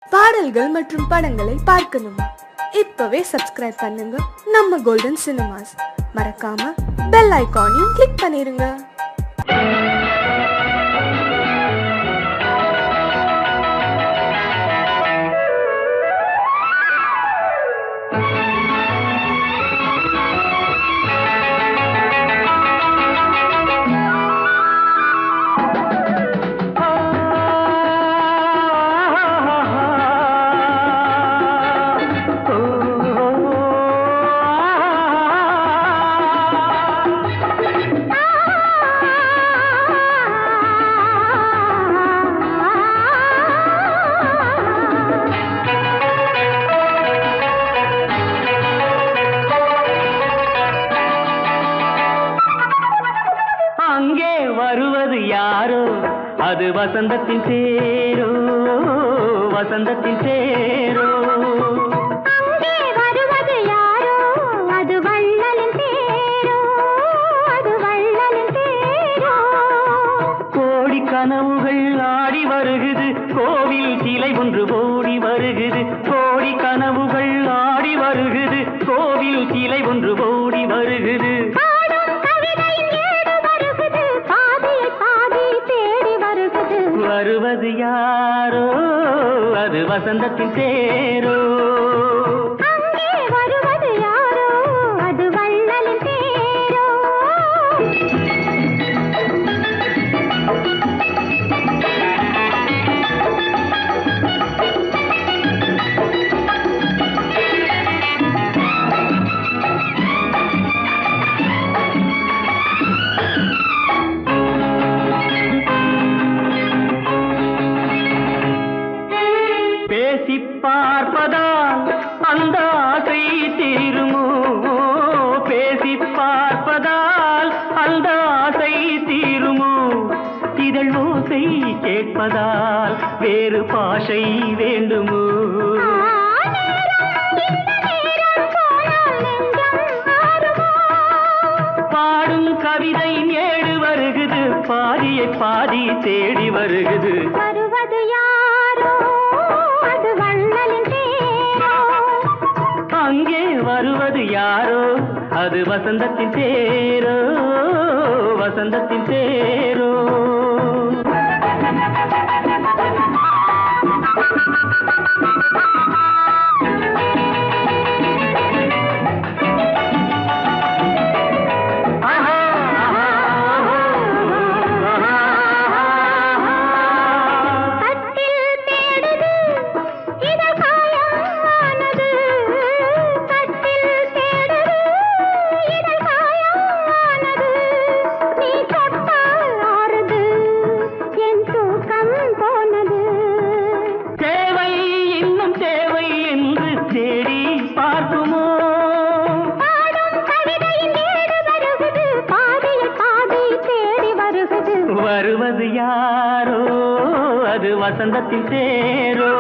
பாடல்கள் மற்றும் படங்களை பார்க்கணுமா? இப்பவே சப்ஸ்கிரைப் பண்ணுங்க நம்ம கோல்டன் சினிமாஸ். மறக்காம பெல் ஐகானையும் கிளிக் பண்ணிருங்க. வருவது யாரோ அது வசந்தத்தின் தேரோ, வசந்தத்தின் தேரோ. அங்கே வருவது யாரோ அது வள்ளலின் தேரோ, அது வள்ளலின் தேரோ. கோடி கனவுகள் ஆடி வருகுது, கோவில் சிலை ஒன்று ஓடி வருகுது. கோடி கனவுகள் ஆடி வருகுது, கோவில் சிலை ஒன்று ஓடி வருகுது. வருவது யாரோ அது வசந்தத்தின் தேரோ. அங்கே வருவது யாரோ அது வள்ளலின் தேரோ. பேசி பார்ப்பதால் அந்த ஆசை தீருமோ, பேசி பார்ப்பதால் அந்த ஆசை தீருமோ. இதழ் ஓசை கேட்பதால் வேறு பாஷை வேண்டுமோ. பாடும் கவிதை ஏடு வருகுது, பாதியை பாதி தேடி வருகுது. வருவது யாரோ அது வள்ளலின் தேரோ. அங்கே வருவது யாரோ அது வசந்தத்தின் தேரோ, வசந்தத்தின் தேரோ. வருவது யாரோ அது வசந்தத்தின் தேரோ.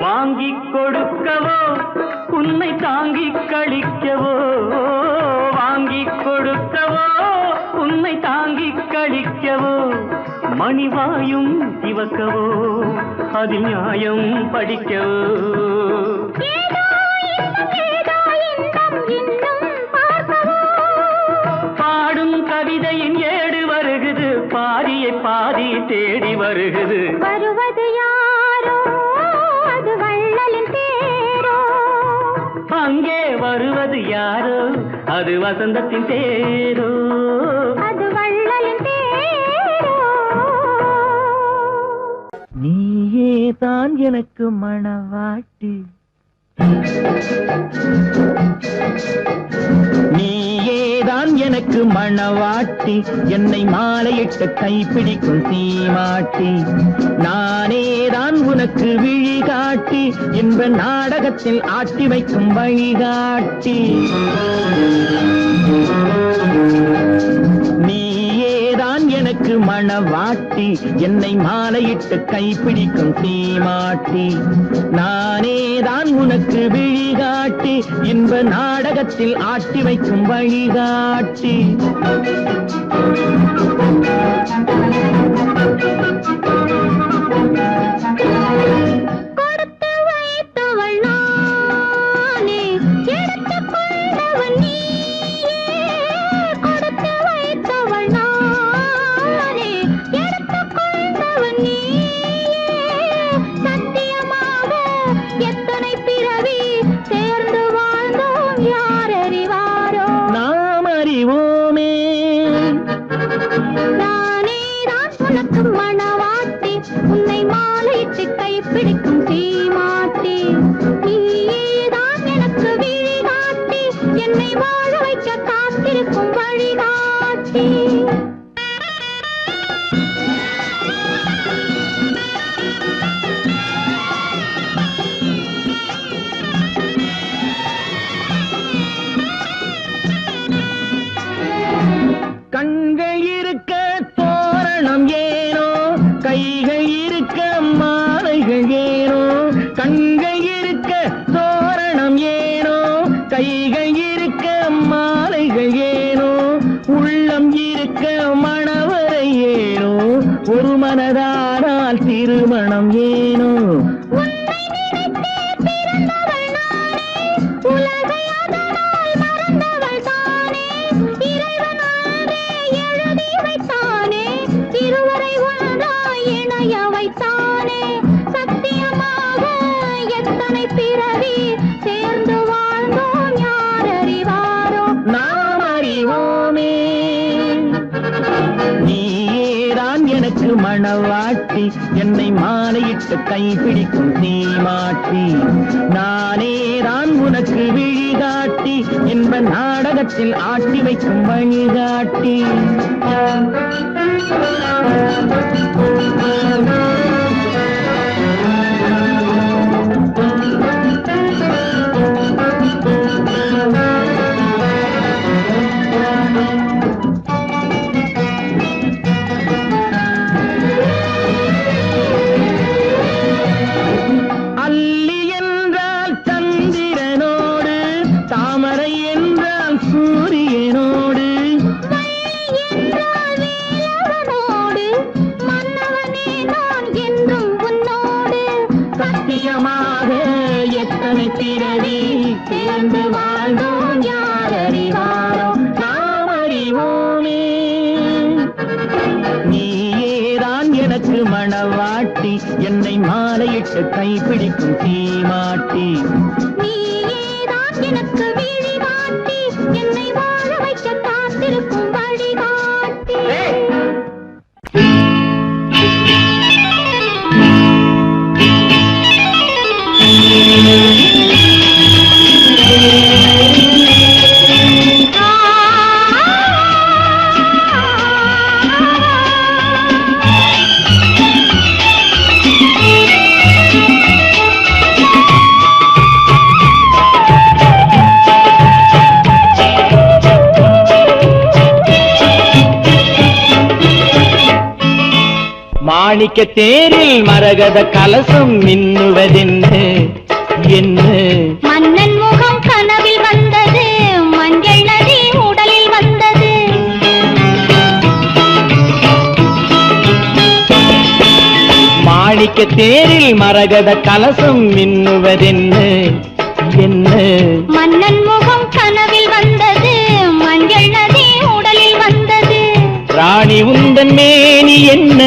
வாங்கிக் கொடுக்கவோ உன்னை தாங்கிக் கழிக்கவோ, வாங்கிக் கொடுக்கவோ உன்னை தாங்கிக் கழிக்கவோ. மணிவாயும் சிவக்கவோ அதில் நியாயம் படிக்கவோ. பாடும் கவிதையின் ஏடு வருகுது, பாதியை பாதி தேடி வருகுது. வருவது யாரோ அது வள்ளலின் தேரோ. அங்கே வருவது யாரோ அது வசந்தத்தின் தேரோ, அது வள்ளலின் தேரோ. நீயே தான் எனக்கு மணவாட்டி, நீயேதான் எனக்கு மணவாட்டி. என்னை மாலையிட்டு கைப்பிடிக்கும் சீமாட்டி. நானேதான் உனக்கு விழிகாட்டி, இன்ப நாடகத்தில் ஆட்டி வைக்கும் வழிகாட்டி. மணவாட்டி என்னை மாலையிட்டு கைப்பிடிக்கும் தீமாட்டி நானேதான் உனக்கு விழிகாட்டி இன்ப நாடகத்தில் ஆட்டி வைக்கும் வழிகாட்டி கொடுத்து வைத்தவள் நானே எடுத்துக் கொண்டவன் நீயே கொடுத்து வைத்தவள் நானே எடுத்துக் கொண்டவன் நீயே சத்தியமாக எத்தனை பிறவி சேர்ந்து வாழ்ந்தோம் யார் அறிவாரோ நாம் அறிவோமே நானேதான் உனக்கு மணவாட்டி உன்னை மாலையிட்டு கைப்பிடிக்கும் தீமாட்டி நீயேதான் எனக்கு விழிகாட்டி என்னை வாழ வைக்க காத்திருக்கும் வழிகாட்டி கண்கள் இருக்க தோரணம் ஏனோ கைகள் இருக்க மாலைகள் ஏனோ கண்கள் இருக்க தோரணம் ஏனோ கைகள் இருக்க மாலைகள் ஏனோ உள்ளம் இருக்க மணவரை ஏனோ ஒரு மனதானால் திருமணம் ஏனோ உன்னை நினைத்தே பிறந்தவள் நானே உலகை அதனால் மறந்தவள் தானே இறைவன் அன்றே எழுதி வைத்தானே இருவரை ஒன்றாய் இணைய வைத்தானே சத்தியமாக எத்தனை பிறவி சேர்ந்து வாழ்ந்தோம் யார் அறிவாரோ நாம் அறிவோமே நீயேதான் எனக்கு மணவாட்டி என்னை மாலையிட்டு கைப்பிடிக்கும் தீமாட்டி நானேதான் உனக்கு விழிகாட்டி என்ப நாடகத்தில் ஆட்டி வைக்கும் வழிகாட்டி அல்லி என்றால் சந்திரனோடு தாமரை என்றால் சூரியனோடு என்றால் வேலவனோடு மன்னவனே நான் என்றும் உன்னோடு சத்தியமாக எத்தனை பிறவி சேர்ந்து வாழ்ந்தோம் யார் அறிவாரோ நாம் அறிவோமே நீயேதான் எனக்கு மணவாட்டி என்னை மாலையிட்டு கைப்பிடிக்கும் தீமாட்டி நீயேதான் எனக்கு விழிகாட்டி என்னை வாழ வைக்க காத்திருக்கும் வழிகாட்டி மாணிக்க தேரில் மரகத கலசம் மின்னுவதென்ன என்ன மன்னன் முகம் கனவில் வந்தது மஞ்சள் நதி உடலில் வந்தது மாணிக்க தேரில் மரகத கலசம் மின்னுவதென்ன என்ன மன்னன் முகம் கனவில் வந்தது மஞ்சள் நதி உடலில் வந்தது ராணி உந்தன் மேனி என்ன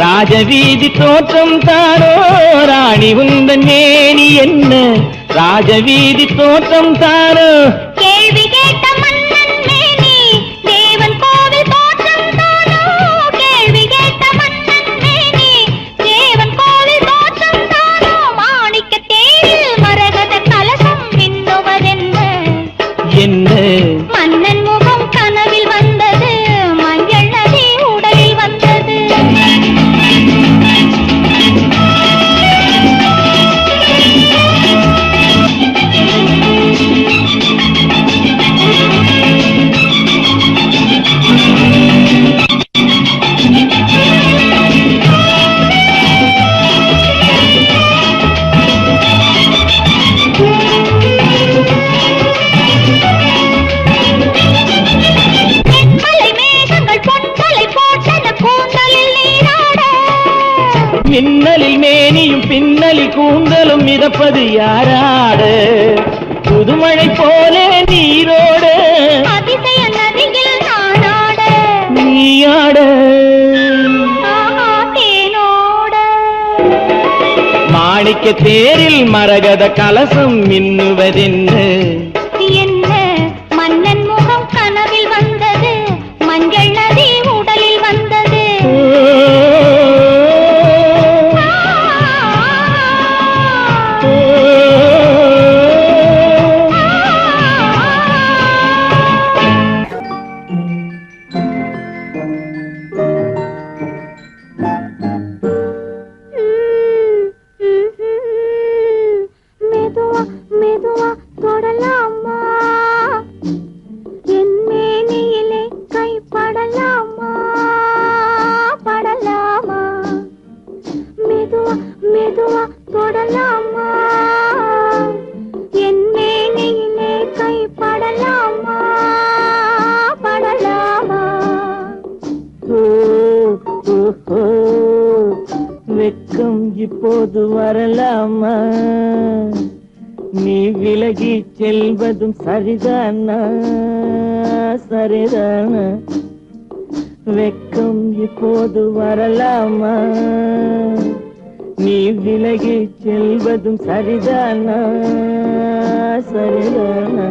ராஜவீதி தோற்றம் தானோ ராணி உந்தன் மேனி என்ன ராஜவீதி தோற்றம் தானோ கேள்வி கேட்ட மன்னன் மேனி தேவன் கோவில் தோற்றம் தானோ கேள்வி கேட்ட மன்னன் மேனி தேவன் கோவில் தோற்றம் தானோ மாணிக்க தேரில் மரகத கலசம் மின்னுவதென்ன என்ன மன்னன் முகம் கனவில் வந்தது மஞ்சள் நதி உடலில் வந்தது மின்னலில் மேனியும் பின்னலில் கூந்தலும் மிதப்பது யாராடு புதுமழை போல நீரோடு அதிசய நதியில் நானாட நீயாட தேனோட மாணிக்க தேரில் மரகத கலசம் மின்னுவதென்ன என்ன மன்னன் முகம் கனவில் வந்தது மஞ்சள் நதி உடலில் வந்தது மெதுவா மெதுவா தொடலாமா என் மேனியிலே கை படலாமா படலாமா மெதுவா மெதுவா தொடலாமா என் மேனியிலே கை படலாமா படலாமா வெக்கம் இப்போது வரலாமா நீ விலகி செல்வதும் சரிதானா சரிதானா வெக்கம் இப்போது வரலாமா நீ விலகி செல்வதும் சரிதானா சரிதானா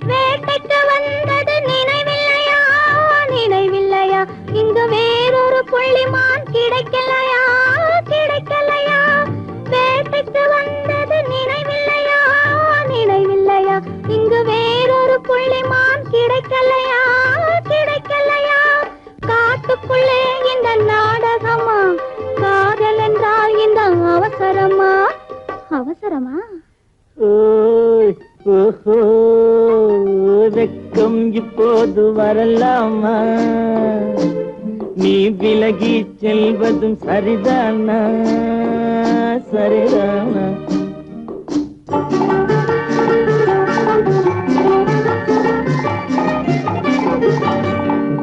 வேட்டைக்கு வந்தது நினைவில்லையா நினைவில்லையா இங்கு வேறொரு புள்ளிமான் கிடைக்கலையா கிடைக்கலையா வேட்டைக்கு வந்தது நினைவில்லையா நினைவில்லையா இங்கு வேறொரு புள்ளிமான் கிடைக்கலையா கிடைக்கலையா காட்டுக்குள்ளே இந்த நாடகமா காதல் என்றால் இந்த அவசரமா அவசரமா வெக்கம் இப்போது வரலாமா நீ விலகி செல்வதும் சரிதானா சரிதானா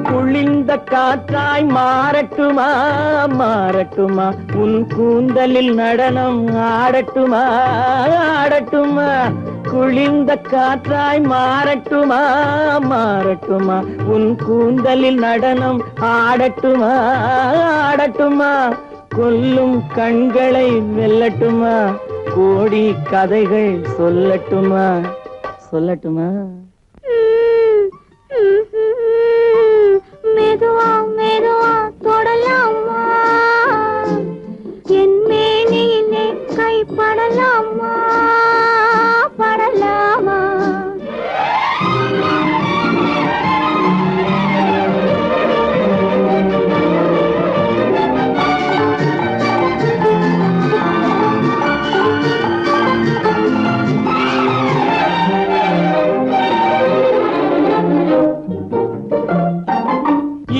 குளிர்ந்த காற்றாய் மாறட்டுமா மாறட்டுமா உன் கூந்தலில் நடனம் ஆடட்டுமா ஆடட்டுமா குளிர்ந்த காற்றாய் மாறட்டுமா மாறட்டுமா உன் கூந்தலில் நடனம் ஆடட்டுமா ஆடட்டுமா கொல்லும் கண்களை வெல்லட்டுமா கோடி கதைகள் சொல்லட்டுமா சொல்லட்டுமா மெதுவா மெதுவா தொடலாமா என் மேனியிலே கை படலாமா படலாமா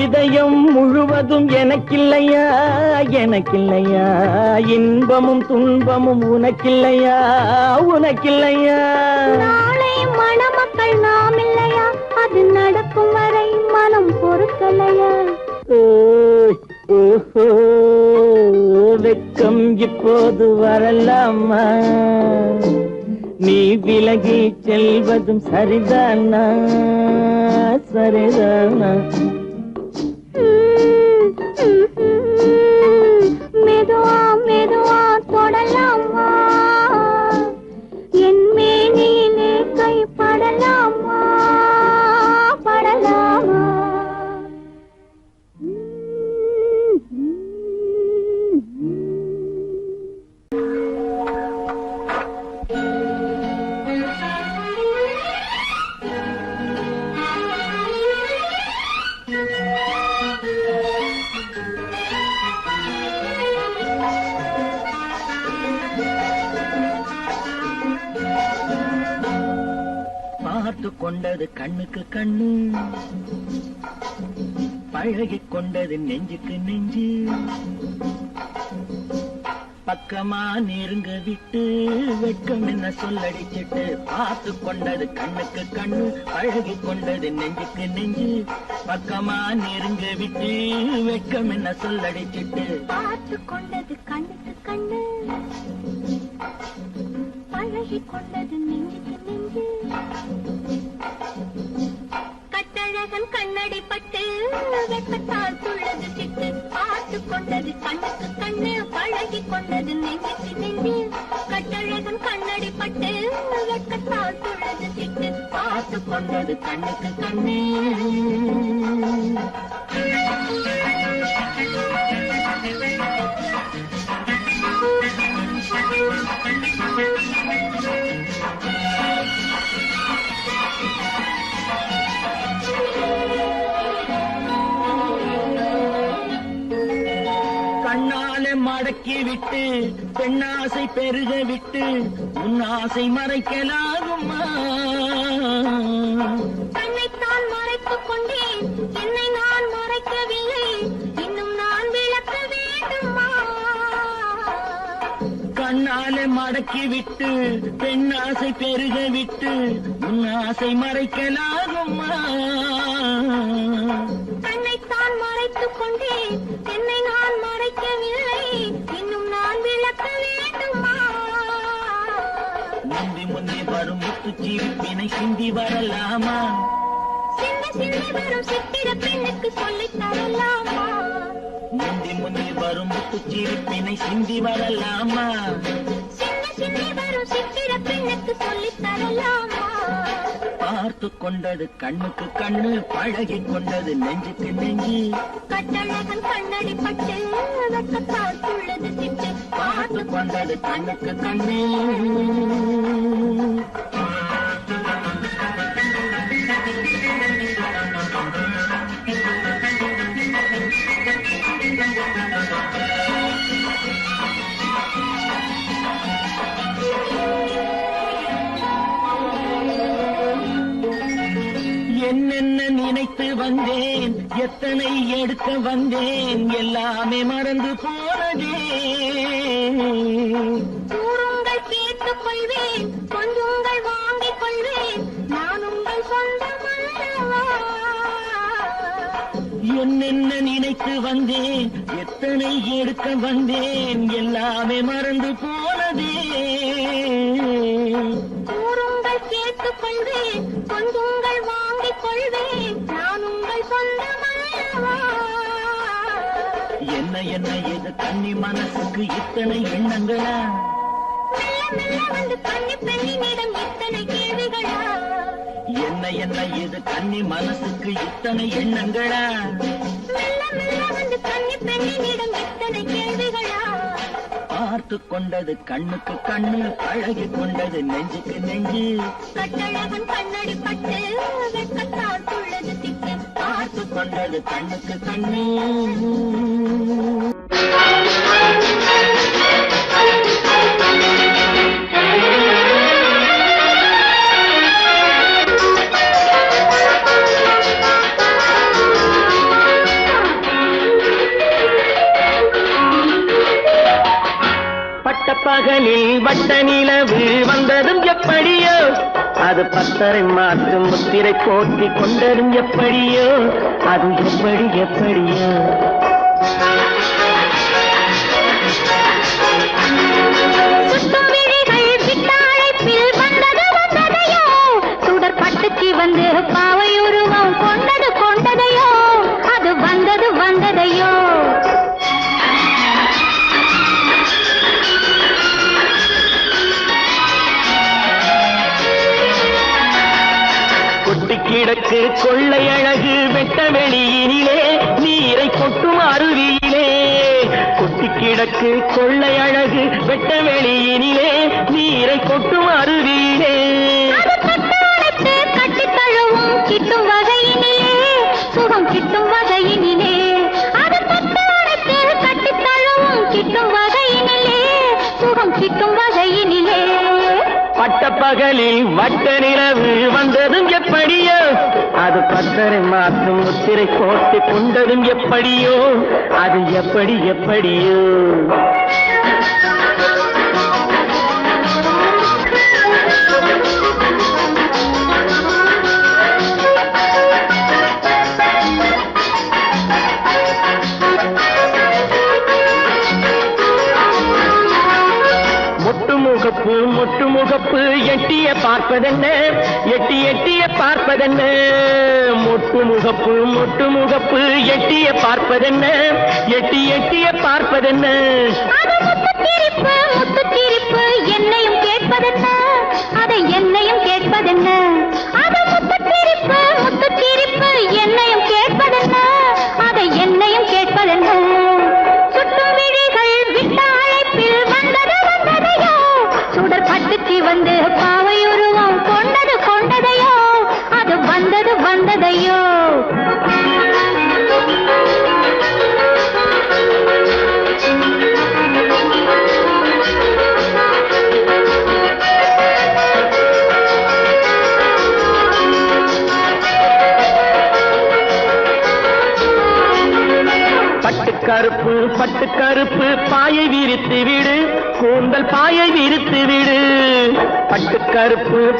இதயம் முழுவதும் எனக்கில்லையா எனக்கில்லையா இன்பமும் துன்பமும் உனக்கில்லையா உனக்கில்லையா நாளை மணமக்கள் நாம் இல்லையா அது நடக்கும் வரை மனம் பொறுக்கலையா வெக்கம் இப்போது வரலாமா நீ விலகி செல்வதும் சரிதானா சரிதானா மெதுவா மெதுவா தொடலாமா என் மேனியிலே கை படலாமா படலாமா பார்த்து கொண்டது கண்ணுக்கு கண்ணு பழகிக் கொண்டது நெஞ்சுக்கு நெஞ்சு பக்கமா நெருங்க விட்டு வெட்கம் என்ன சொல்லடிச்சிட்டு பார்த்து கொண்டது கண்ணுக்கு கண்ணு பழகிக் கொண்டது நெஞ்சுக்கு நெஞ்சு பக்கமா நெருங்க விட்டு வெட்கம் என்ன சொல்லடிச்சிட்டு பார்த்து கொண்டது கண்ணுக்கு கண்ணு பழகிக் கொண்டது நெஞ்சுக்கு நெஞ்சு கட்டழகன் கண்ணடி பட்டு வெப்பத்தால் துள்ளது சிட்டு பார்த்து கொண்டது கண்ணுக்கு கண்ணு பழகிக் கொண்டது நெஞ்சுக்கு நெஞ்சு கட்டழகன் கண்ணடி பட்டு வெப்பத்தால் துள்ளது சிட்டு பார்த்து கொண்டது கண்ணுக்கு கண்ணு கண்ணால மடக்கி விட்டு பெண்ணாசை பெருக விட்டு உன்னாசை மறைக்கலாகுமா தன்னைத்தான் மறைத்துக் கொண்டேன் என்னை நான் மறைக்கவில்லை இன்னும் நான் விளக்க வேண்டுமா கண்ணால மடக்கி விட்டு பெண்ணாசை பெருக விட்டு உன்னாசை மறைக்கலாகுமா தன்னைத்தான் மறைத்துக் கொண்டேன் என்னை நான் மறைக்கவில்லை இன்னும் நான் விளக்க வேண்டுமா முந்தி முந்தி வரும் முத்துச்சிரிப்பினை சிந்தி வரலாமா சின்ன சின்ன வரும் சித்திர பெண்ணுக்கு சொல்லித் தரலாமா முந்தி முந்தி வரும் முத்துச்சிரிப்பினை சிந்தி வரலாமா சின்ன சின்ன வரும் சித்திர பெண்ணுக்கு சொல்லித் தரலாமா பார்த்து கொண்டது கண்ணுக்கு கண்ணு பழகிக் கொண்டது நெஞ்சுக்கு நெஞ்சு கட்டழகன் கண்ணடி பட்டு வெட்கத்தால் துள்ளது சிட்டு பார்த்து கொண்டது கண்ணுக்கு கண்ணு என்னென்ன நினைத்து வந்தேன் எத்தனை எடுக்க வந்தேன் எல்லாமே மறந்து போனதே கூறுங்கள் கேட்டுக் கொள்வேன் கொஞ்சுங்கள் வாங்கிக் கொள்வேன் நான் உங்கள் சொந்தமல்லவா என்னென்ன நினைத்து வந்தேன் எத்தனை எடுக்க வந்தேன் எல்லாமே மறந்து போனதே கூறுங்கள் கேட்டுக் கொள்வேன் கொஞ்சுங்கள் வாங்கிக் கொள்வேன் நான் உங்கள் சொந்தமல்லவா என்ன என்ன இது கன்னி மனசுக்கு இத்தனை எண்ணங்களா மெல்ல மெல்ல வந்து கண்ணி பெண்ணினிடம் இத்தனை கேள்விகளா என்ன என்ன இது கன்னி மனசுக்கு இத்தனை எண்ணங்களா மெல்ல மெல்ல வந்து கண்ணி பெண்ணினிடம் இத்தனை கேள்விகளா பார்த்து கொண்டது கண்ணுக்கு கண்ணு பழகிக் கொண்டது நெஞ்சுக்கு நெஞ்சு கட்டழகன் கண்ணடி பட்டு வெட்கத்தால் துள்ளது திட்டு பார்த்து கொண்டது கண்ணுக்கு கண்ணு பட்டப்பகலில் வட்ட நிலவு வந்ததும் எப்படியோ அது பத்தரை மாற்று முத்திரை போட்டி கொண்டதும் எப்படியோ அது எப்படி எப்படியோ சுட்டும் விழிகள் பித்தாழைப்பில் வந்தது வந்ததையோ சுடர் பட்டுச்சி வந்து பாவை உருவம் கொண்டது கொண்டதையோ அது வந்தது வந்ததையோ கொட்டி கிடக்கு கொள்ளை அழகு வெட்ட வெளியினிலே நீரை கொட்டும் அருவியிலே கொட்டி கிடக்கு கொள்ளை அழகு வெட்ட வெளியினிலே நீரை கொட்டும் அருவியிலே கட்டி தழுவும் கிட்டும் வகையினிலே சுகம் கிட்டும் வகையினிலே அது தொட்டாடைத்து கட்டி தழுவும் கிட்டும் வகையினிலே சுகம் கிட்டும் வகையினிலே பட்டப்பகலில் வட்ட நிலவு வந்ததும் எப்படியோ அது அது பத்தரை மாற்றும் முத்திரை போட்டு கொண்டதும் எப்படியோ அது எப்படி எப்படியோ முட்டு முகப்பு எட்டிய பார்ப்பதென்ன எட்டி எட்டிய பார்ப்பதென்ன முட்டு முகப்பு எட்டிய பார்ப்பதென்ன எட்டி எட்டிய பார்ப்பதென்ன முத்துத்திரிப்பு என்னையும் கேட்பதென்ன அதை என்னையும் கேட்பதென்ன அது முத்துத்திரிப்பு என்னையும் கேட்பதென்ன அதை என்னையும் கேட்பதென்ன சுட்டும் விழிகள் விட்ட அழைப்பில் வந்ததையோ சுடர் பட்டுக்கு வந்து பாவை உருவம் கொண்டதையோ அது வந்ததையோ பட்டு கருப்பு பாயை விரித்து விடு கூந்தல் பாயை விரித்து விடு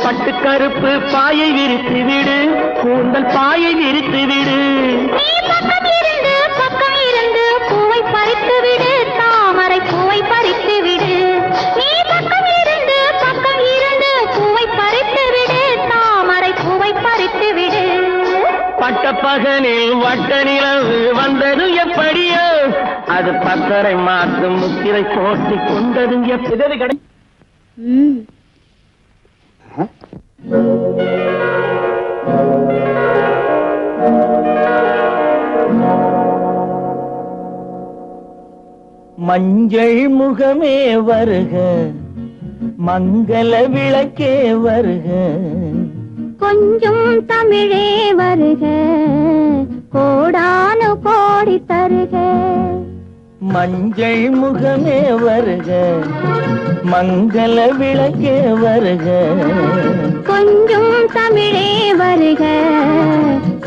பட்டு கருப்பு பாயை விரித்து விடு கூந்தல் பாயை விரித்து விடு பக்கம் இருந்து பூவை பறித்து விடு தாமரை பூவை பறித்து விடு நீ பக்கம் இருந்து பூவை பறித்து விடு தாமரை பூவை பறித்து விடு பட்ட பகலில் வட்ட நிலவு வந்தது எப்படியோ அது பத்தரை மாற்றும் முத்திரை போட்டி கொண்டது எப்படி கடை மஞ்சள் முகமே வருக மங்கள விளக்கே வருக கொஞ்சம் தமிழே வருக கோடானு கோடி தருக மஞ்சள் முகமே வருக மங்கள விளக்கே வருக கொஞ்சம் தமிழே வருக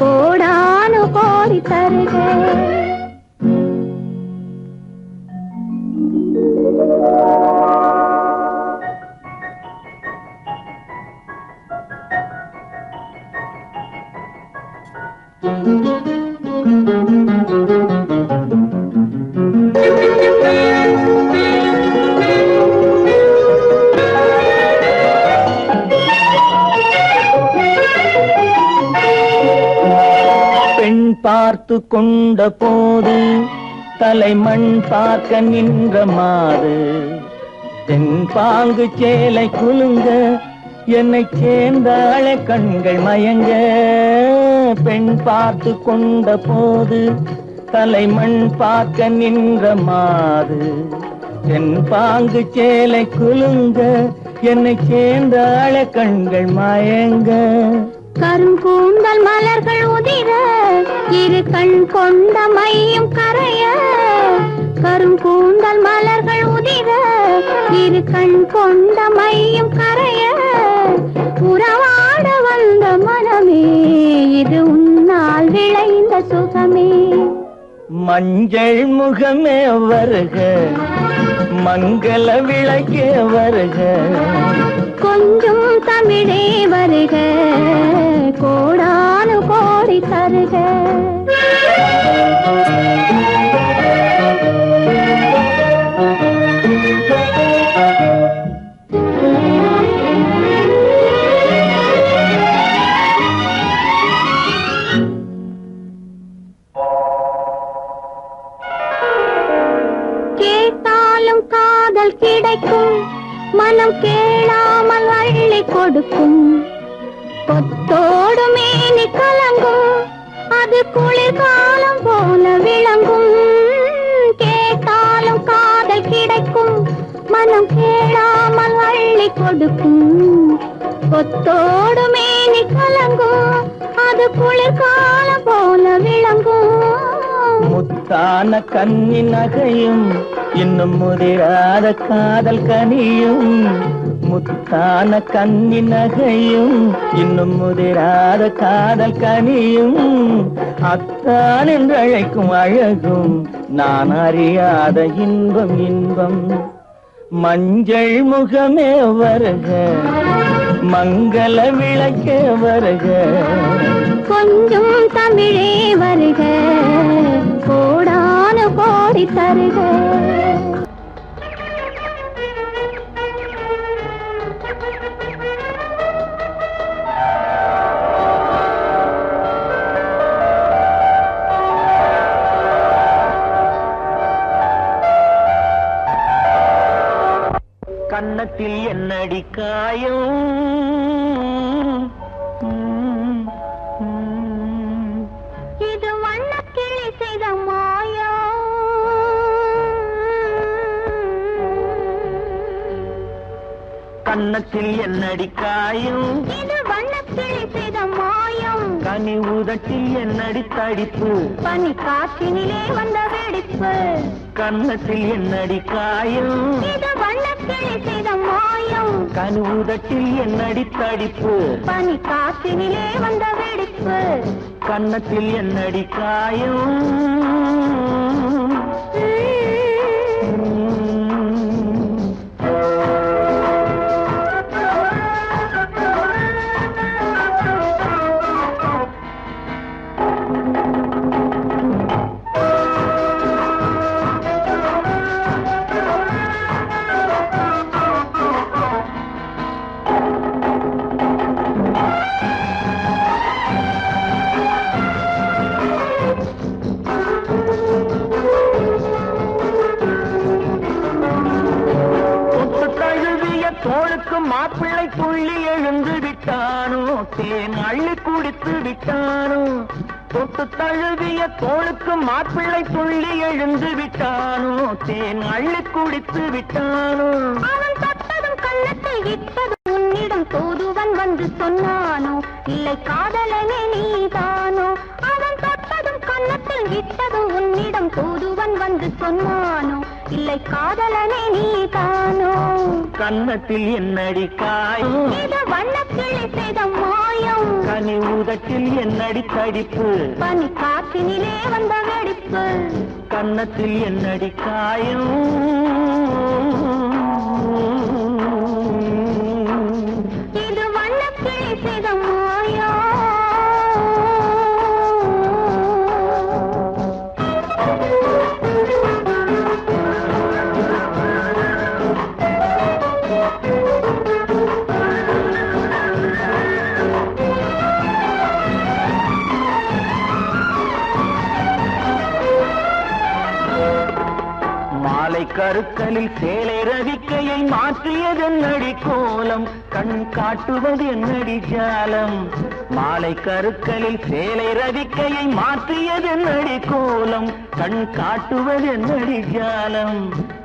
கோடானு கோடி தருக பெண் பார்த்து கொண்ட போது தலைமண் பார்க்க நின்ற மாது தென்பாங்கு சேலை குலுங்க என்னை சேர்ந்தாள கண்கள் மயங்க பெண் பார்த்து கொண்ட போது தலைமண் பார்க்க நின்ற மாது தென்பாங்கு சேலை குலுங்க என்னை சேர்ந்தாள கண்கள் மயங்க கருங்கூந்தல் மலர்கள் உதிர இரு கண் கொண்ட மையும் கரைய கருங்கூந்தல் மலர்கள் உதிர இரு கண் கொண்ட மையும் கரைய உறவாட வந்த மனமே இது உன்னால் விளைந்த சுகமே மஞ்சள் முகமே வருக மங்கள விளக்கே வருக கொஞ்சம் தமிழே வருக கோடானு கோடி தருக கேட்டாலும் காதல் கிடைக்கும் மனம் கேளாமல் அள்ளி கொடுக்கும் கொத்தோடு மேனி கலங்கும் அது குளிர்காலம் போல விளங்கும் கேட்டாலும் காதல் கிடைக்கும் மனம் கேளாமல் அள்ளி கொடுக்கும் கொத்தோடு மேனி கலங்கும் அது குளிர்காலம் போல விளங்கும் முத்தான கன்னி நகையும் இன்னும் முதிராத காதல் கனியும் முத்தான கன்னி நகையும் இன்னும் முதிராத காதல் கனியும் அத்தான் என்று அழைக்கும் அழகும் நான் அறியாத இன்பம் இன்பம் மஞ்சள் முகமே வருக மங்கள விளக்கே வருக கொஞ்சம் தமிழே வருக கோடான கோடி தருக கன்னத்தில் என்னடி காயம் இது வண்ணக்கிளி செய்த மாயம் கன்னத்தில் என்னடி காயம் இது வண்ணக்கிளி செய்த மாயம் கனி உதட்டில் என்னடி தடிப்பு பனி காற்றினிலே வந்த வெடிப்பு கன்னத்தில் என்னடி காயம் இது வண்ணக்கிளி செய்த மாயம் கனி உதட்டில் என்னடி தடிப்பு பனி காற்றினிலே வந்த வெடிப்பு கன்னத்தில் என்னடி காயம் மாப்பிள்ளை துள்ளி எழுந்து விட்டானோ தேன் அள்ளி குடித்து விட்டானோ தொட்டு தழுவிய தோளுக்கு மாப்பிள்ளை துள்ளி எழுந்து விட்டானோ தேன் அள்ளி குடித்து விட்டானோ அவன் தொட்டதும் கள்ளத்தை விட்டது உன்னிடம் தூதுவன் வந்து சொன்னானோ இல்லை காதலனே நீதானோ அவன் தொட்டதும் கள்ளத்தில் விட்டதும் உன்னிடம் தூதுவன் வந்து சொன்னானோ இல்லை காதலனே நீதானோ கன்னத்தில் என்னடி காயம் இது வண்ணக்கிளி செய்த மாயம் கனி உதட்டில் என்னடி தடிப்பு பனி காற்றினிலே வந்த வெடிப்பு கன்னத்தில் என்னடி காயம் இது வண்ணக்கிளி செய்த மாயம் கருக்கலில் சேலை ரவிக்கையை மாற்றியது என்னடி கோலம் கண் காட்டுவது என்னடி ஜாலம் மாலை கருக்கலில் சேலை ரவிக்கையை மாற்றியது என்னடி கோலம் கண் காட்டுவது என்னடி ஜாலம்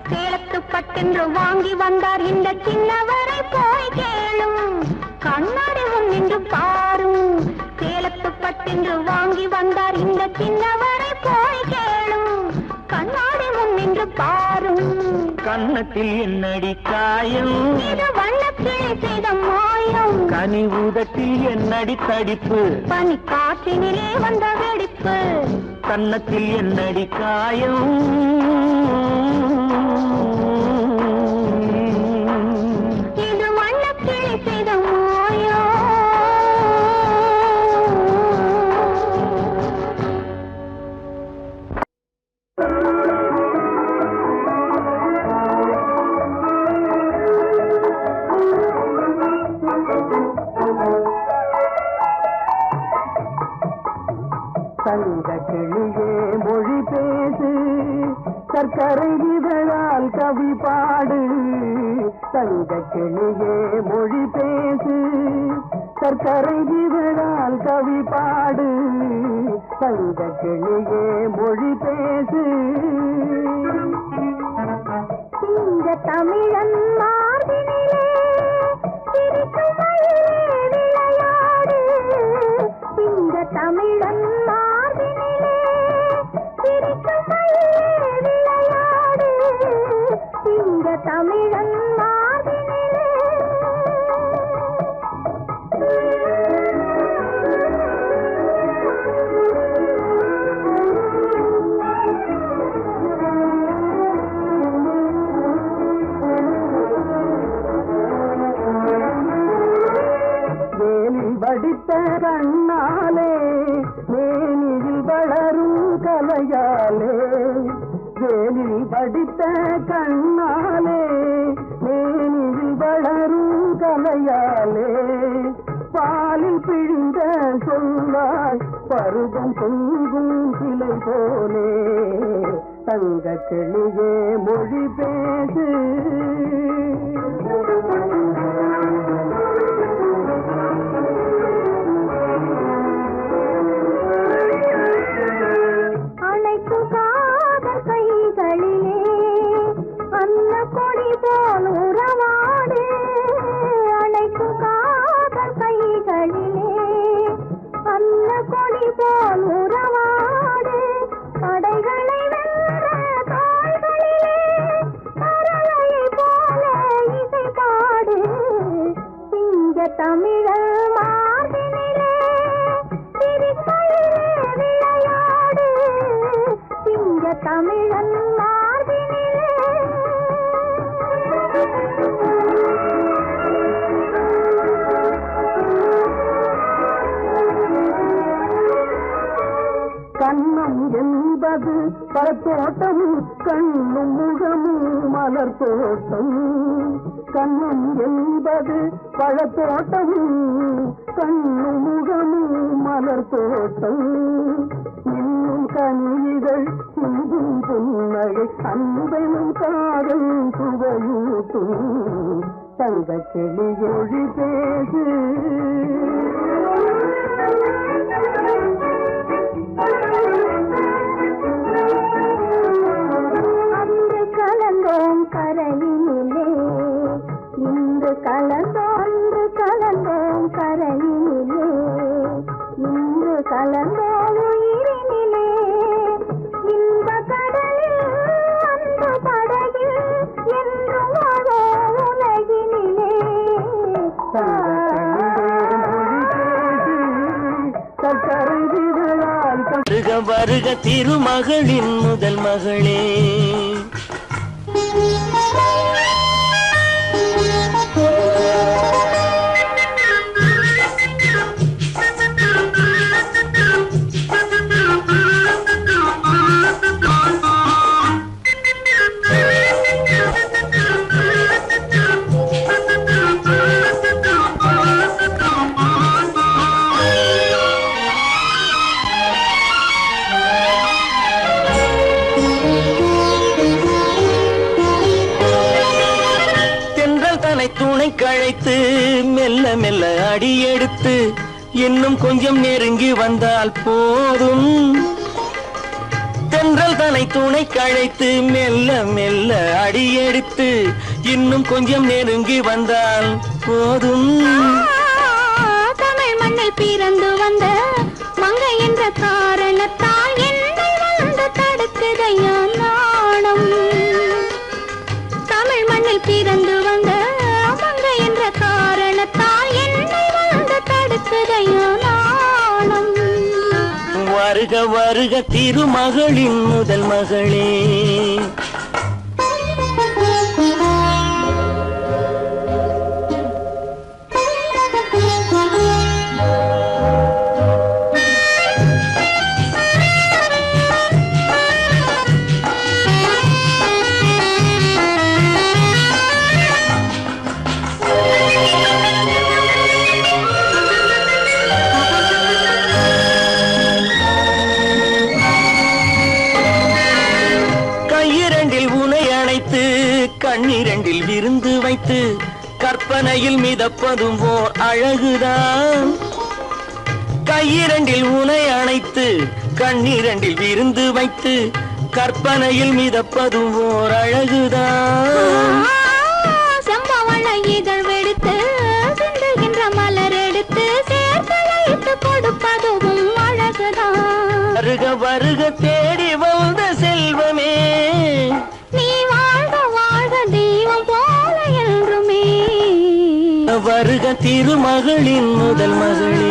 சேலத்து பட்டென்று வாங்கி வந்தார் இந்த சின்னவரை போய் கேளும் கண்ணாடி முன்னின்று பாரும் சேலத்து பட்டென்று வாங்கி வந்தார் இந்த சின்னவரை போய் கேளும் கண்ணாடி முன்னின்று பாரும் கன்னத்தில் என்னடி காயம் இது வண்ணக்கிளி செய்த மாயம் கனி உதட்டில் என்னடி தடிப்பு பனி காற்றினிலே வந்த வெடிப்பு கன்னத்தில் என்னடி காயம் இது வண்ணக்கிளி செய்த மாயம் தங்க கிளியே மொழி பேசு சர்க்கரை இதழால் கவி பாடு தங்க கிளியே மொழி பேசு சர்க்கரை இதழால் கவி பாடு தங்க கிளியே மொழி பேசு இந்த தமிழன் மார்பினிலே சிரிக்கும் மயிலே விளையாடு இந்த தமிழன் மார்பினிலே சிரிக்கும் மயிலே விளையாடு இந்த தமிழன் மார்பினிலே படித்த கண்ணாலே மேனியில் வளரும் கலையாலே வேலில் படித்த கண்ணாலே மேனியில் வளரும் கலையாலே பாலில் பிழிந்த சொல்லாய் பருவம் பொங்கும் சிலை போலே தங்க கிளியே மொழி பேசு அணைக்கும் காதல் கைகளிலே அன்ன கொடி போல் உறவாடு அணைக்கும் காதல் கைகளிலே அன்ன கொடி போல் உறவாடு படைகளை வென்ற தாய்களிலே பறவையை போல இசை பாடு சிங்க தமிழர் மார்பினிலே சிரிக்கையிலே விளையாடு சிங்க தமிழன் மார்பினிலே கண்ணம் என்பது பழத்தோட்டம் கண்ணும் முகமும் மலர் தோட்டம் கண்ணம் என்பது பழத்தோட்டம் கண்ணும் முகமும் மலர் தோட்டம் இன்னும் கனிகள் சிந்தும் புன்னகை அன்பெனும் காதல் சுவையூட்டும் தங்க கிளியொழி பேசு அன்று கலந்தோம் கரையினிலே இன்று கலந்தோம் கரையினிலே இன்று கலந்தோம் உயிரினிலே இந்த கடலில் அந்த படகில் என்றும் வாழோ உலகினிலே வருக வருக திருமகளின் முதல் மகளே துணை கழைத்து மெல்ல மெல்ல அடியெடுத்து இன்னும் கொஞ்சம் நெருங்கி வந்தால் போதும் தென்றல் தனை துணை கழைத்து மெல்ல மெல்ல அடியெடுத்து இன்னும் கொஞ்சம் நெருங்கி வந்தால் போதும் தமிழ் மண்ணில் பிறந்து வந்த மங்கை என்ற காரணத்தால் என்னை வந்து தடுக்குதையா நாணம் தமிழ் மண்ணில் பிறந்து வந்த மங்கை என்ற காரணத்தால் என்னை வந்து தடுக்குதையா நாணம் வருக வருக திருமகளின் முதல் மகளே கண்ணிரண்டில் விருந்து வைத்து கற்பனையில் மிதப்பதும் ஓர் அழகுதான் கையிரண்டில் உனை அணைத்து கண்ணிரண்டில் விருந்து வைத்து கற்பனையில் மிதப்பதும் ஓர் அழகுதான் சம்பவள இதழ் வெடித்து சிந்துகின்ற மலர் எடுத்து சேர்த்து கொடுப்பதும் அழகுதான் வருக வருக தேடி வந்த செல்வமே நீ வாழ்க வாழ்க தெய்வம் போல என்றுமே வருக திருமகளின் முதல் மகளே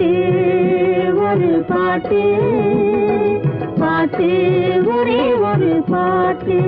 பாட்டு ஒரு பாட்டு பாட்டு ஒரே ஒரு பாட்டு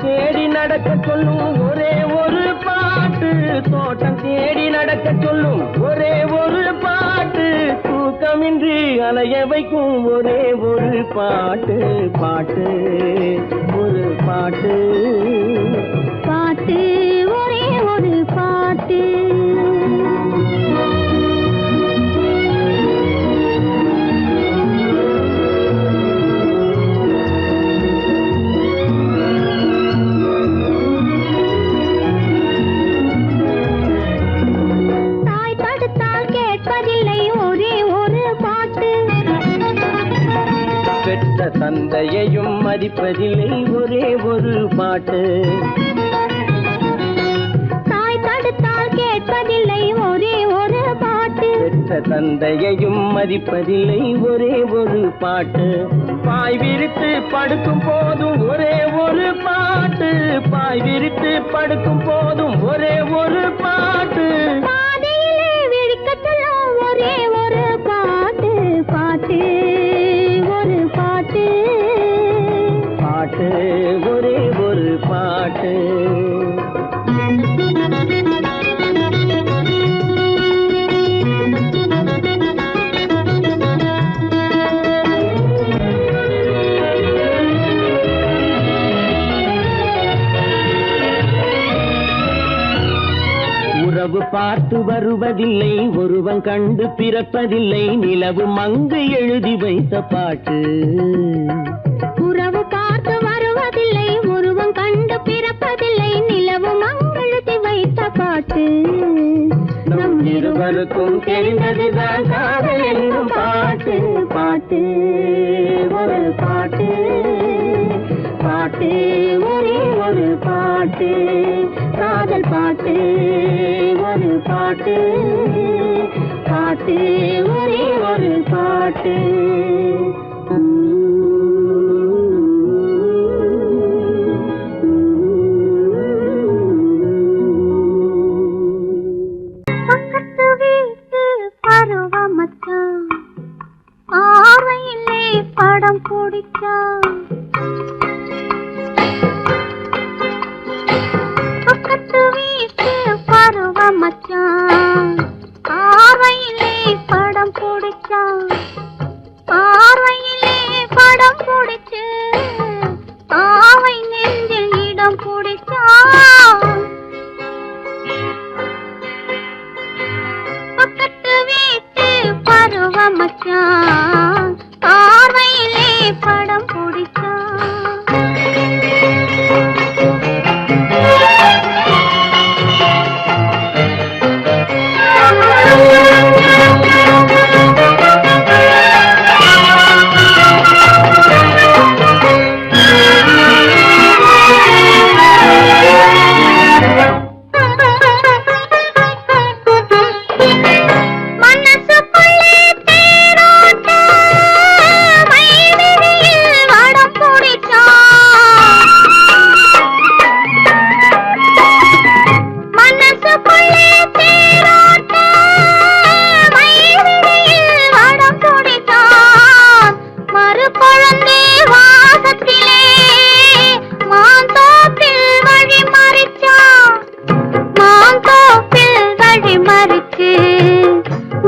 தேடி நடக்க சொல்லும் ஒரே ஒரு பாட்டு தோட்டம் தேடி நடக்க சொல்லும் ஒரே ஒரு பாட்டு தூக்கமின்றி அலைய வைக்கும் ஒரே ஒரு பாட்டு பாட்டு ஒரு பாட்டு பாட்டு ஒரே ஒரு பாட்டு தந்தையையும் மதிப்பதில்லை ஒரே ஒரு பாட்டு தாய் தடுத்தால் கேட்பதில்லை ஒரே ஒரு பாட்டு பெற்ற தந்தையையும் மதிப்பதில்லை ஒரே ஒரு பாட்டு பாய் விரித்து படுக்கும் போதும் ஒரே ஒரு பாட்டு பாய் விரித்து படுக்கும் போதும் ஒரே ஒரு பாட்டு பாதையிலே விழிக்க சொல்லும் ஒரே ஒரு பாட்டு பாட்டு ஒரு பாட்டு பாட்டு ஒரே ஒரு பாட்டு உறவு பார்த்து வருவதில்லை ஒருவன் கண்டு பிறப்பதில்லை நிலவு மங்கு எழுதி வைத்த பாட்டு உறவு பார்த்து வருவதில்லை ஒருவன் கண்டு பிறப்பதில்லை நிலவு மங்கு எழுதி வைத்த பாட்டு நம் இருவருக்கும் தெரிந்ததுதான் காதல் என்னும் பாட்டு பாட்டு ஒரு பாட்டு பாட்டு ஒரே ஒரு பாட்டு காதல் பாட்டு ஒரு பாட்டு பாட்டு ஒரே ஒரு பாட்டு பக்கத்து வீட்டு பருவ மச்சான் பார்வையிலே படம் பிடிச்சான் பக்கத்து வீட்டு பருவ மச்சான் பார்வையிலே படம் பிடிச்சான் பார்வையிலே படம் பிடிச்சு பாவை நெஞ்சில் இடம் பிடிச்சான் பக்கத்து வீட்டு பருவ மச்சான் பார்வையிலே படம் பிடிச்சான்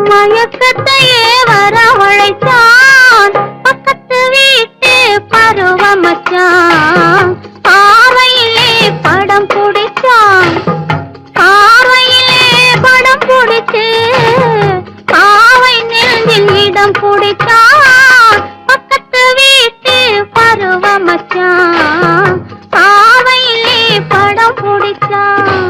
மயக்கத்தையே வரவழைத்தான் பக்கத்து வீட்டு பருவ மச்சான் பார்வையிலே படம் பிடிச்சான் பார்வையிலே படம் பிடிச்சு பாவை நெஞ்சில் இடம் பிடிச்சான் பக்கத்து வீட்டு பருவ மச்சான் பார்வையிலே படம் பிடிச்சான்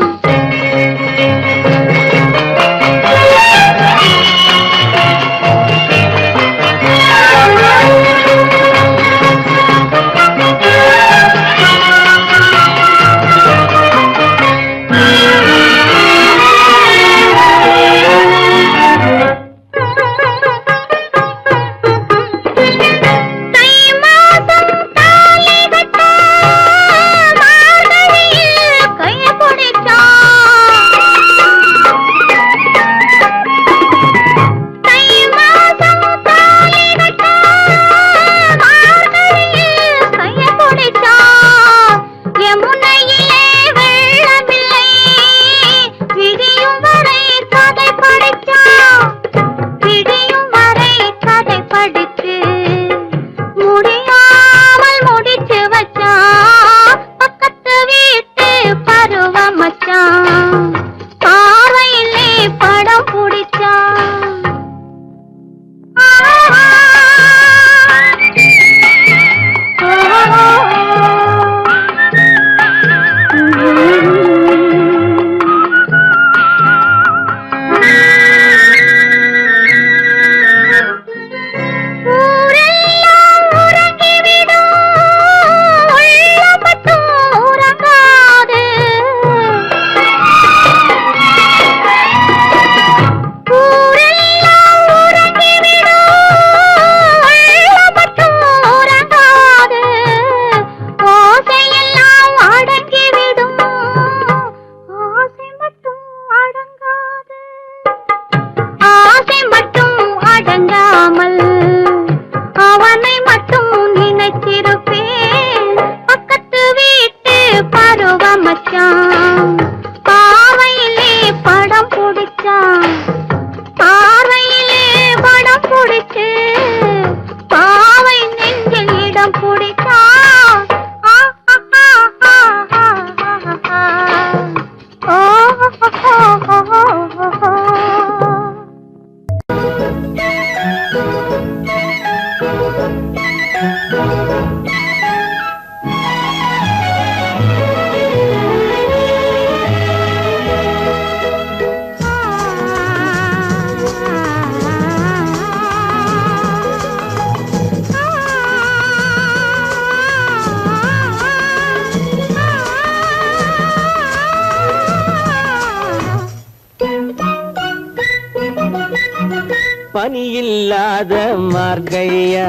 பனியில்லாத மார்கழியா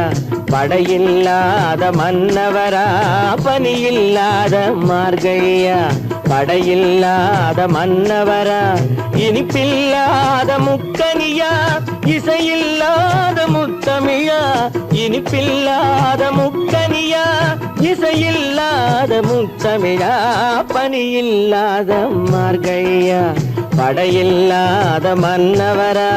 படையில்லாத மன்னவரா பனியில்லாத மார்கழியா படையில்லாத மன்னவரா இனிப்பில்லாத முக்கனியா இசையில்லாத முத்தமிழா இனிப்பில்லாத முக்கனியா இசையில்லாத முத்தமிழா பனியில்லாத மார்கழியா படையில்லாத மன்னவரா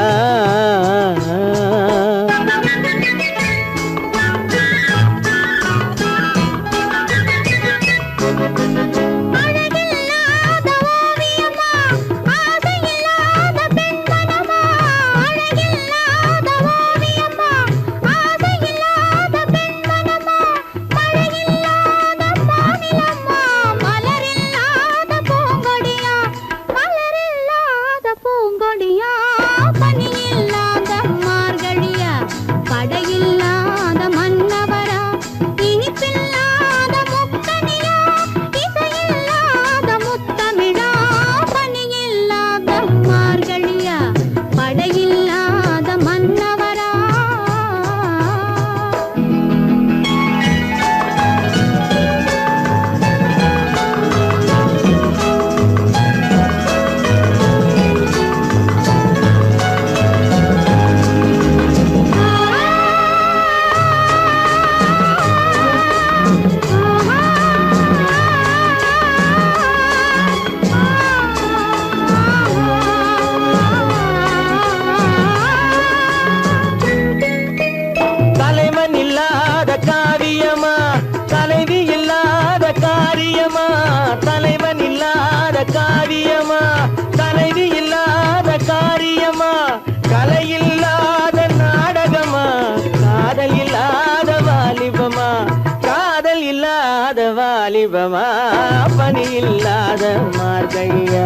பனியில்லாத மார்கழியா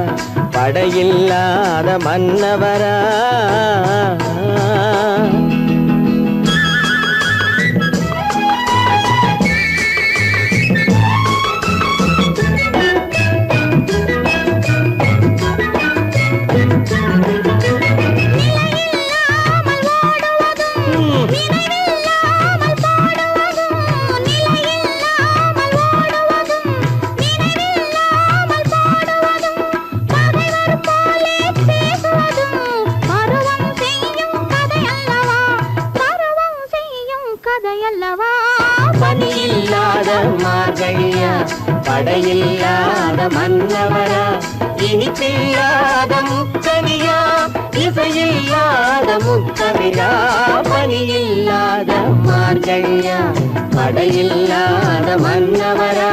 படையில்லாத மன்னவரா படையில்லாத மன்னவரா இனிப்பில்லாத முக்கனியா இசையில்லாத முத்தமிழா பனியில்லாத மார்கழியா படையில்லாத மன்னவரா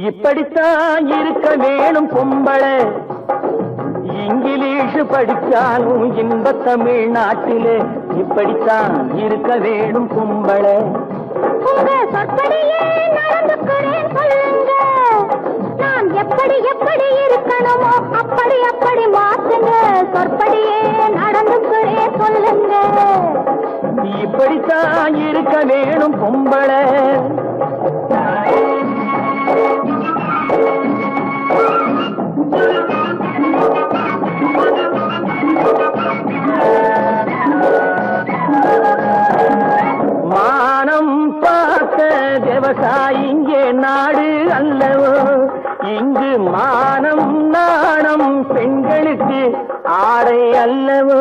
இப்படித்தான் இருக்க வேணும் பொம்பளை இங்கிலீஷ் படிச்சாலும் இன்ப தமிழ்நாட்டிலே இப்படித்தான் இருக்க வேணும் பொம்பளை உங்க சொற்படியே நடந்துக்கிறேன் சொல்லுங்க நான் எப்படி எப்படி இருக்கணுமோ அப்படி அப்படி மாத்துங்க சொற்படியே நடந்துக்கிறேன் சொல்லுங்க இப்படித்தான் இருக்க வேணும் பொம்பளை மானம் பார்த்த விவசாயி இங்கே நாடு அல்லவோ இங்கு மானம் நாணம் பெண்களுக்கு ஆடை அல்லவோ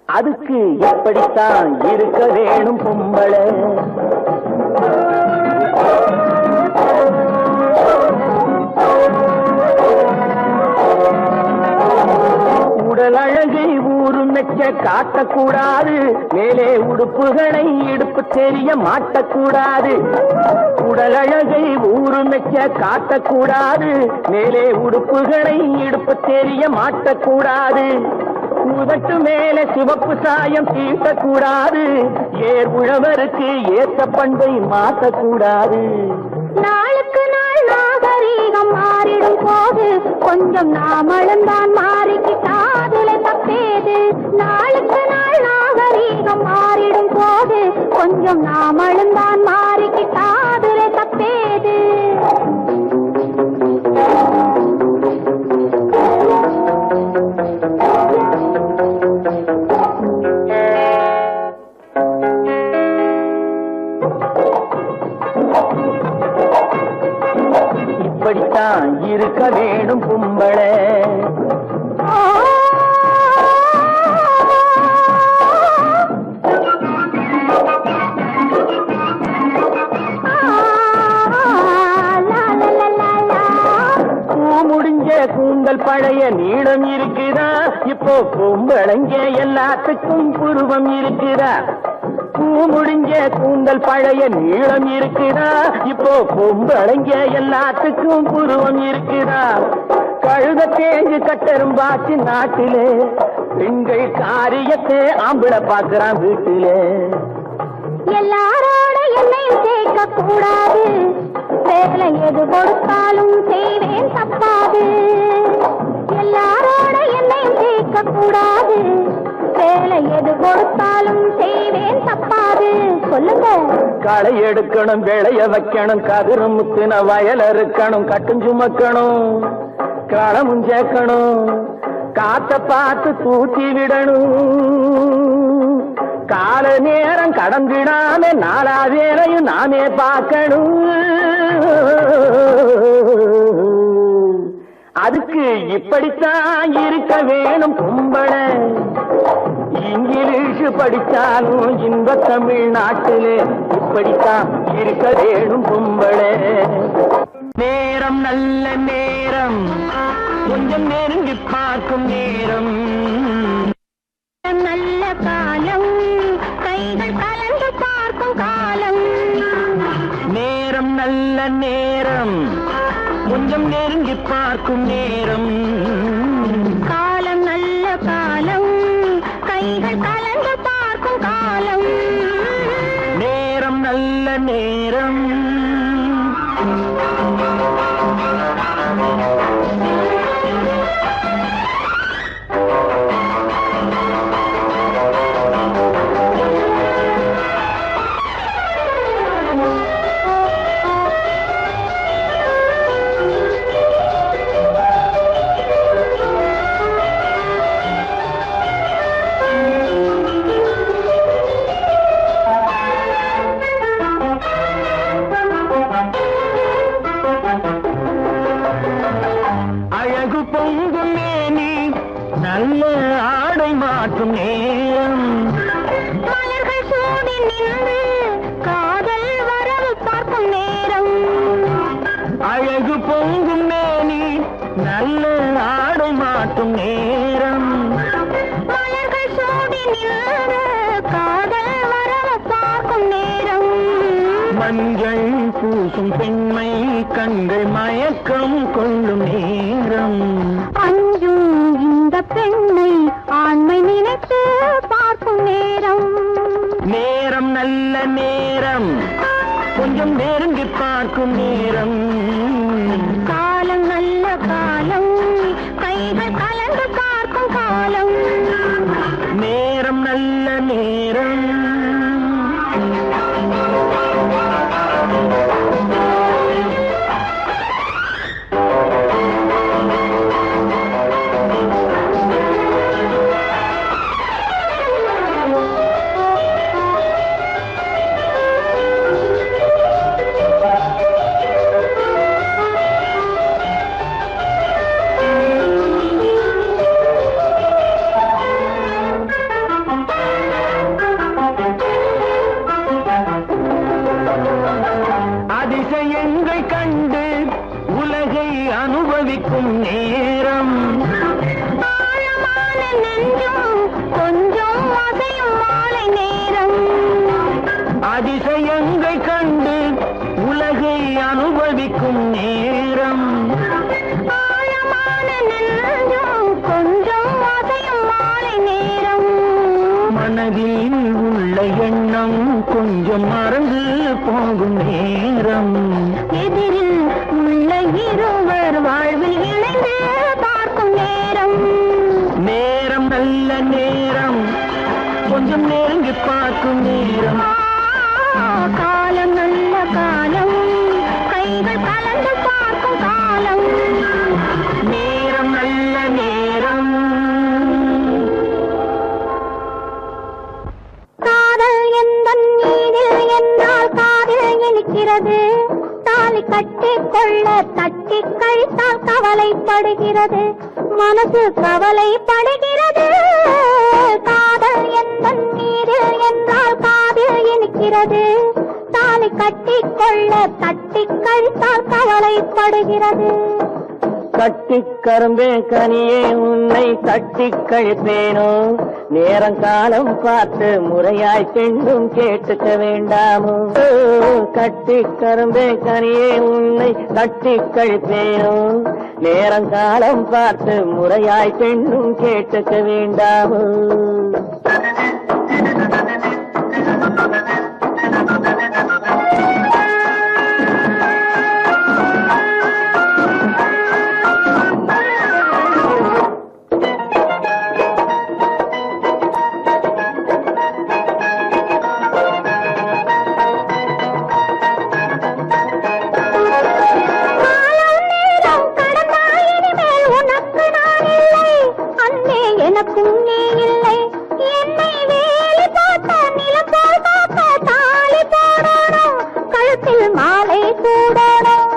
அதுக்கு எப்படித்தான் இருக்க வேணும் பொம்பளை உடல் அழகை ஊருமெச்ச காட்டக்கூடாது மேலே உடுப்புகளை இடுப்பு தெரிய மாட்டக்கூடாது உடல் அழகை ஊருமெச்ச காட்டக்கூடாது மேலே உடுப்புகளை இடுப்பு தெரிய மாட்டக்கூடாது உதட்டு மேல சிவப்பு சாயம் தீட்டக்கூடாது ஏர் உழவருக்கு ஏற்ற பண்பை மாற்றக்கூடாது நாளுக்கு நாள் நாகரீகம் மாறிடும் போது கொஞ்சம் நாமளும் தான் மாறிக்கிட்டாதுல தப்பேது நாளுக்கு நாள் நாகரீகம் மாறிடும் போது கொஞ்சம் நாமளும் தான் மாறிக்கிட்டாதுல தப்பேது வேணும் கும்பளை. கூந்தல் பழைய நீளம் இருக்குதா, இப்போ பொம்பளைங்க எல்லாத்துக்கும் புருவம் இருக்குதா. பூ முடிஞ்ச கூந்தல் பழைய நீளம் இருக்குதா, இப்போ பொம்பளைங்க எல்லாத்துக்கும் புருவம் இருக்குதா. கழுத தேஞ்சு கட்டெரும்பாச்சு நாட்டிலே, பெண்கள் காரியத்தை ஆம்பளை பாக்குறான் வீட்டிலே. எல்லாரோட என்னையும் சேர்க்க கூடாது, வேலை எது கொடுத்தாலும் செய்வேன் தப்பாது. எல்லாரோட என்னையும் சேர்க்க கூடாது, வேலை எது கொடுத்தாலும் செய்வேன் தப்பாது. சொல்லுங்க. களை எடுக்கணும், விளைய வைக்கணும், கதிரு முத்தின வயல் இருக்கணும், கட்டும் சுமக்கணும், களமும் சேர்க்கணும், காத்த பார்த்து தூத்தி விடணும். கால நேரம் கடந்திடாம நாலா வேலையும் நாமே பார்க்கணும். அதுக்கு இப்படித்தான் இருக்க வேணும் பொம்பளை. இங்கிலீஷ் படிச்சாலும் இன்ப தமிழ்நாட்டிலே இப்படித்தான் இருக்க வேணும் பொம்பளை. நேரம் நல்ல நேரம், கொஞ்சம் நெருங்கி பார்க்கும் நேரம். நல்ல காலம், கைகள் கலந்து பார்க்கும் காலம். நேரம் நல்ல நேரம், கொஞ்சம் நெருங்கி பார்க்கும் நேரம். காலம் நல்ல காலம், கைகள் கலந்து பார்க்கும் காலம். நேரம் நல்ல நேரம். அழகு பொங்கும் மேனி, நல்ல ஆடை மாற்றும் நேரம். மலர்கள் சூடி நின்று காதல் வரவு பார்க்கும் நேரம். அழகு பொங்கும் மேனி, நல்ல ஆடை மாற்றும் நேரம். மலர்கள் சூடி நின்று காதல் வரவு பார்க்கும் நேரம். மஞ்சள் பூசும் பெண்மை, கண்கள் மயக்கம் கொள்ளும் நேரம். அஞ்சும் இந்த பெண்ணை ஆண்மை நினைத்து பார்க்கும் நேரம். நேரம் நல்ல நேரம், கொஞ்சம் நெருங்கி பார்க்கும் நேரம். காலம் நல்ல காலம், கைகள் கலந்து பார்க்கும் காலம். நேரம் நல்ல நேரம். அதிசயங்கள் கண்டு உலகை அனுபவிக்கும் நேரம். ஆழமான நெஞ்சம் கொஞ்சம் அசையும் மாலை நேரம். அதிசயங்கள் கண்டு உலகை அனுபவிக்கும் நேரம். ஆழமான நெஞ்சம் கொஞ்சம் அசையும் மாலை நேரம். மனதில் உள்ள எண்ணம் கொஞ்சம் மறந்து போகும் நேரம். எதிரில் உள்ள இருவர் வாழ்வில் இணைந்து பார்க்கும் நேரம். நேரம் நல்ல நேரம், கொஞ்சம் நெருங்கி பார்க்கும் நேரம். காலம் நல்ல காலம், கைகள் கலந்து பார்க்கும் காலம். நேரம் நல்ல நேரம். காதல் எந்தன் மீதில் என்னால் காதில் இனிக்கிறது. தாலி கட்டிக் கொள்ள தட்டி கழித்தால் கவலைப்படுகிறது. இருக்கிறது, மனசு கவலைப்படுகிறது. காதல் எந்தன் மீது என்றால் காதில் இனிக்கிறது, தாலி கட்டிக்கொள்ள தட்டி கழித்தால் கவலைப்படுகிறது. கட்டி கரும்பே கனியே உன்னை தட்டி கழிப்பேனோ, நேரம் காலம் பார்த்து முறையாய் பெண்ணும் கேட்டுக்க வேண்டாமோ. கட்டி கரும்பே கனியே உன்னை தட்டி கழிப்பேனோ, நேரம் காலம் பார்த்து முறையாய் பெண்ணும் கேட்டுக்க வேண்டாமோ. எனக்கும் நீ இல்லை, என்னை வேலி போட்ட நிலப்போல் பார்த்த தாலி போடணும், கழுத்தில் மாலை சூடணும்.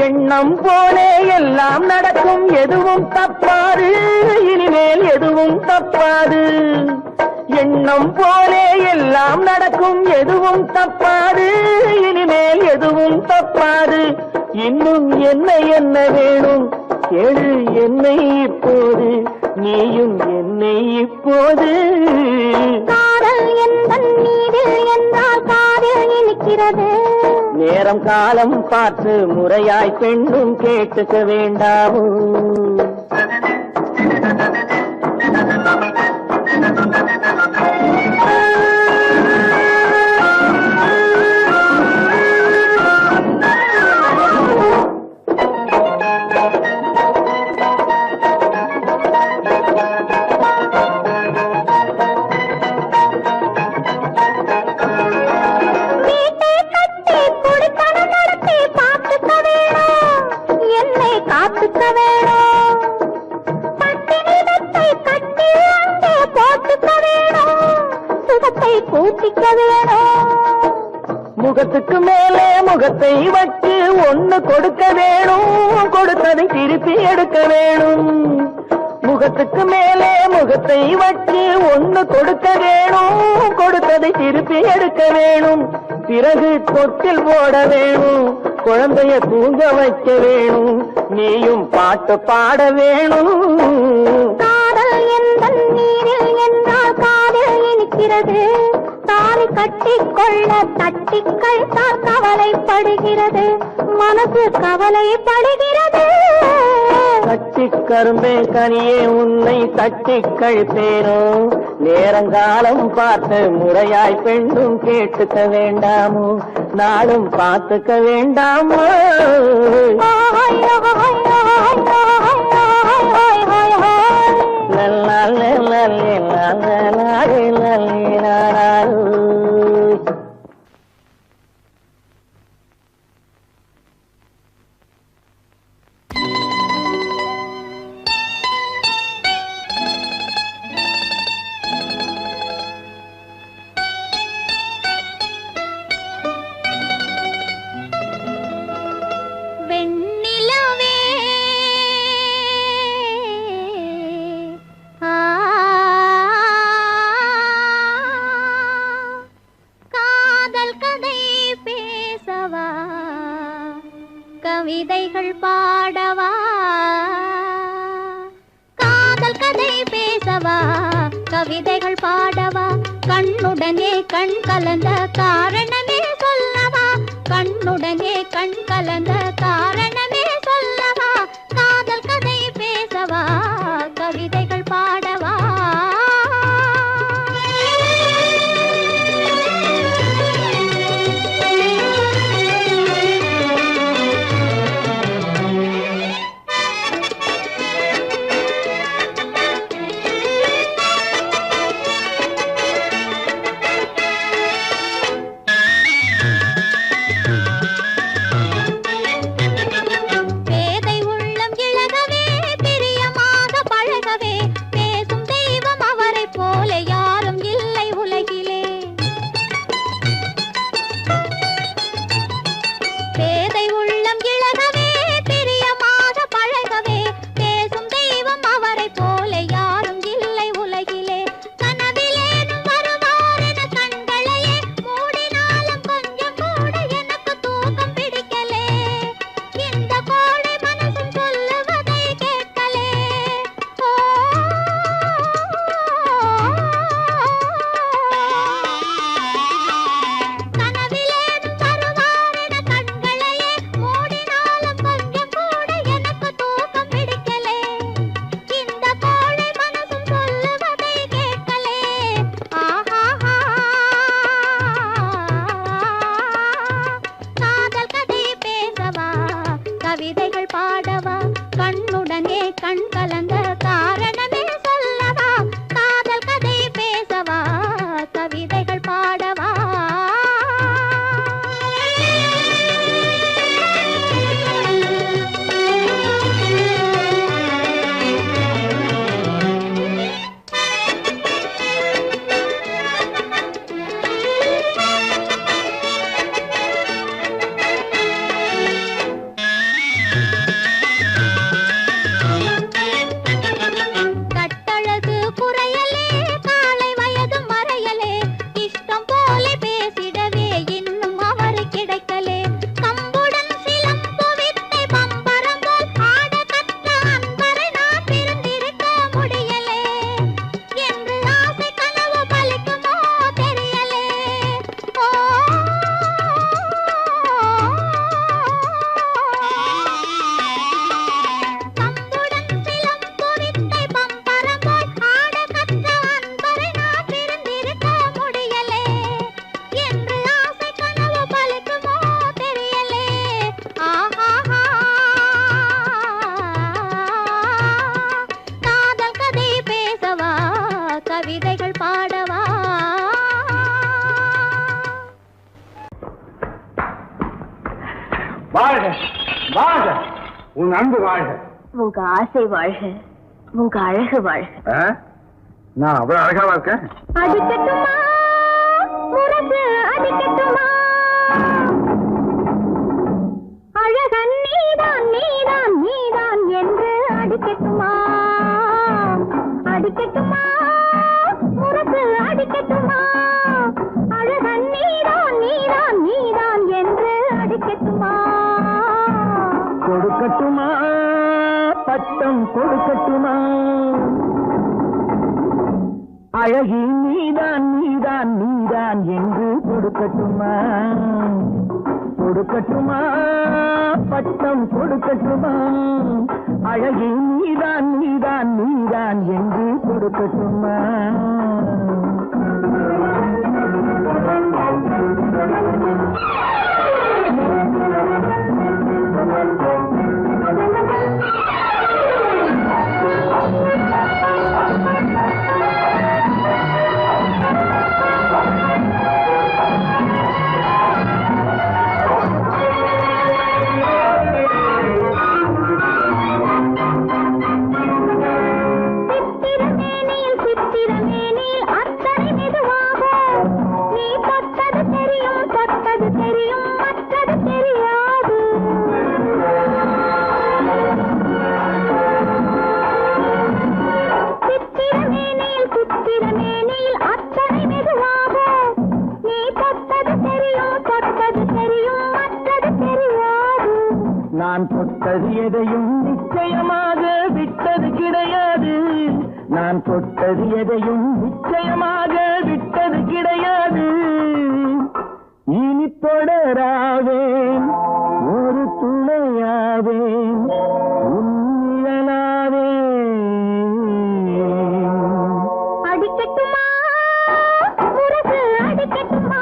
எண்ணம் போலே எல்லாம் நடக்கும், எதுவும் தப்பாது, இனிமேல் எதுவும் தப்பாது. எண்ணம் போலே எல்லாம் நடக்கும், எதுவும் தப்பாது, இனிமேல் எதுவும் தப்பாது. இன்னும் என்ன என்ன வேணும் கேளு என்னை இப்போது, நீயும் என்னை இப்போது. காதல் எந்தன் மீது என்றால் காதில் இனிக்கிறது, நேரம் காலம் பார்த்து முறையாய் பெண்ணும் கேட்டுக்க வேண்டாமோ. முகத்துக்கு மேலே முகத்தை வச்சு ஒண்ணு கொடுக்க வேணும், கொடுத்ததை திருப்பி எடுக்க வேணும். முகத்துக்கு மேலே முகத்தை வச்சு ஒண்ணு கொடுக்க வேணும், கொடுத்ததை திருப்பி எடுக்க வேணும். பிறகு தொட்டில் போட வேணும், குழந்தைய தூங்க வைக்க வேணும், நீயும் பாட்டு பாட வேணும். காதல் எந்தன் நீரில் என்றால் காதில் இனிக்கிறது, தாலி கட்டிக்கொள்ள தட்டி கழித்தால் கவலைப்படுகிறது, மனசு கவலைப்படுகிறது. கட்டி கரும்பே கனியே உன்னை தட்டி கழிப்பேனோ, நேரங்காலம் பார்த்து முறையாய் பெண்ணும் கேட்டுக்க வேண்டாமோ, நாளும் பார்த்துக்க வேண்டாமோ. கவிதைகள் பாடவா, காதல் கதை பேசவா, கவிதைகள் பாடவா, கண்ணுடனே கண் கலந்த காரணமே சொல்லவா, கண்ணுடனே கண் கலந்த காரணமே சொல்லவா, காதல் கதை பேசவா, கவிதைகள் பாடவா. கண் கலந்த காரணமே சொல்லவா காதல் கதை பேசவா கவிதைகள் பாடவா வாழ்க வாழ்க உன் அன்பு வாழ்க உங்க ஆசை வாழ்க உங்க அழகு வாழ்க நான் அவ்வளவு அழகாவா இருக்கேன் அடிக்கட்டுமா முரசு அடிக்கட்டுமா அழகன் நீதான் நீதான் நீதான் என்று அடிக்கட்டுமா அடிக்கட்டுமா முரசு அடிக்கட்டுமா அழகன் நீதான் நீதான் நீதான் என்று அடிக்கட்டுமா கொடுக்கட்டுமா பட்டம் கொடுக்கட்டுமா அழகி நீதான் நீதான் நீதான் என்று கொடுக்கட்டுமா கொடுக்கட்டுமா பட்டம் கொடுக்கட்டுமா அழகி நீதான் நீதான் நீதான் என்று கொடுக்கட்டுமா நான் தொட்டது எதையும் நிச்சயமாக விட்டது கிடையாது நான் தொட்டது எதையும் நிச்சயமாக விட்டது கிடையாது இனி தொடராவேன் ஒரு துணையாவேன் உன்னிழலாவேன் அடிக்கட்டுமா முரசு அடிக்கட்டுமா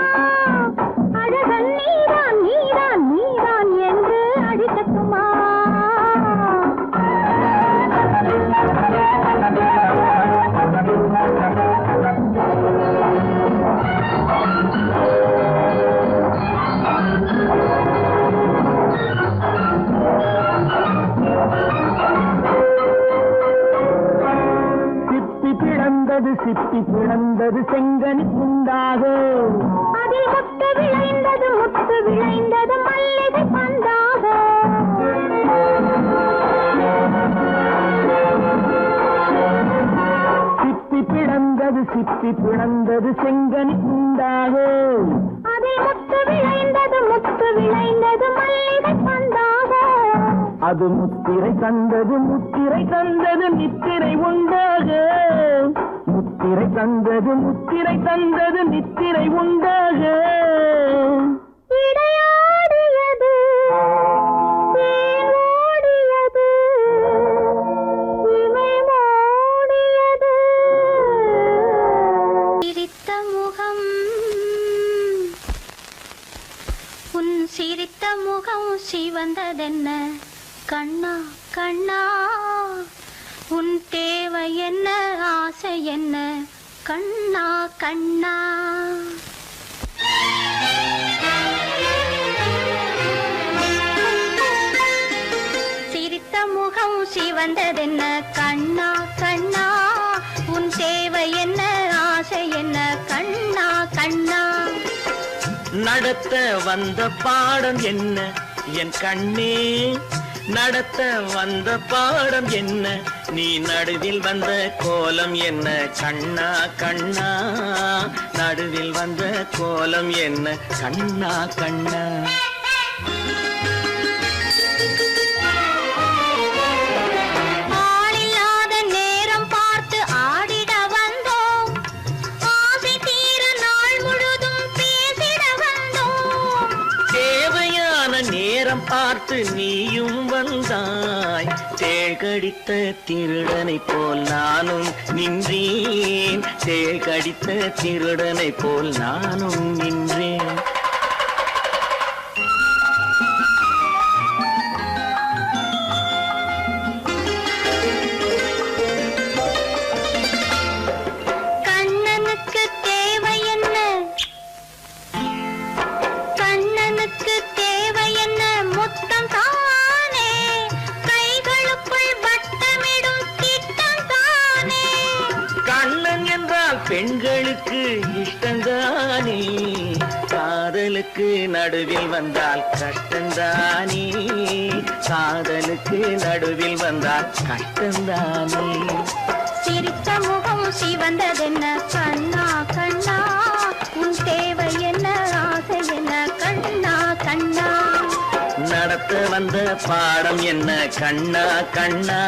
அழகன் நீதான் நீதான் நீதான் என்று அடிக்கட்டுமா சிப்பி பிளந்தது செங்கனி துண்டாக அதில் முத்து விளைந்தது மல்லிகை பந்தாக சிப்பி பிளந்தது செங்கனி துண்டாக அதில் முத்து விளைந்தது மல்லிகை பந்தாக அது முத்திரை தந்தது நித்திரை உண்டாக முத்திரை தந்தது நித்திரை உண்டாக இடையாடியது தேன் ஓடியது இமை மூடியது சிரித்த முகம் உன் சிரித்த முகம் சிவந்ததென்ன கண்ணா கண்ணா என்ன கண்ணா கண்ணா சிரித்த முகம் சிவந்ததென்ன கண்ணா கண்ணா உன் சேவை என்ன ஆசை என்ன கண்ணா கண்ணா நடத்த வந்த பாடம் என்ன என் கண்ணே நடத்த வந்த பாடம் என்ன நீ நடுவில் வந்த கோலம் என்ன கண்ணா கண்ணா நடுவில் வந்த கோலம் என்ன கண்ணா கண்ணா நேரம் பார்த்து நீயும் வந்தாய் தேழ்கடித்த திருடனை போல் நானும் நின்றேன் தேழ்கடித்த திருடனை போல் நானும் நின்றேன் கண்ணனுக்கு தேவை என்ன கண்ணனுக்கு தேவை என்ன முத்தம் தானே கைகளுக்குள் வட்டமிடும் திட்டம் தானே கண்ணன் என்றால் பெண்களுக்கு இஷ்டந்தானே காதலுக்கு நடுவில் வந்தால் கஷ்டந்தானே காதலுக்கு நடுவில் வந்தால் கஷ்டந்தானே சிரித்த முகம் சிவந்ததென்ன கண்ணா கண்ணா உன் தேவை என்ன ஆசை என்ன கண்ணா கண்ணா நடத்த வந்த பாடம் என்ன கண்ணா கண்ணா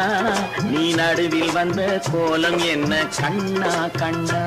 நீ நடுவில் வந்த கோலம் என்ன கண்ணா கண்ணா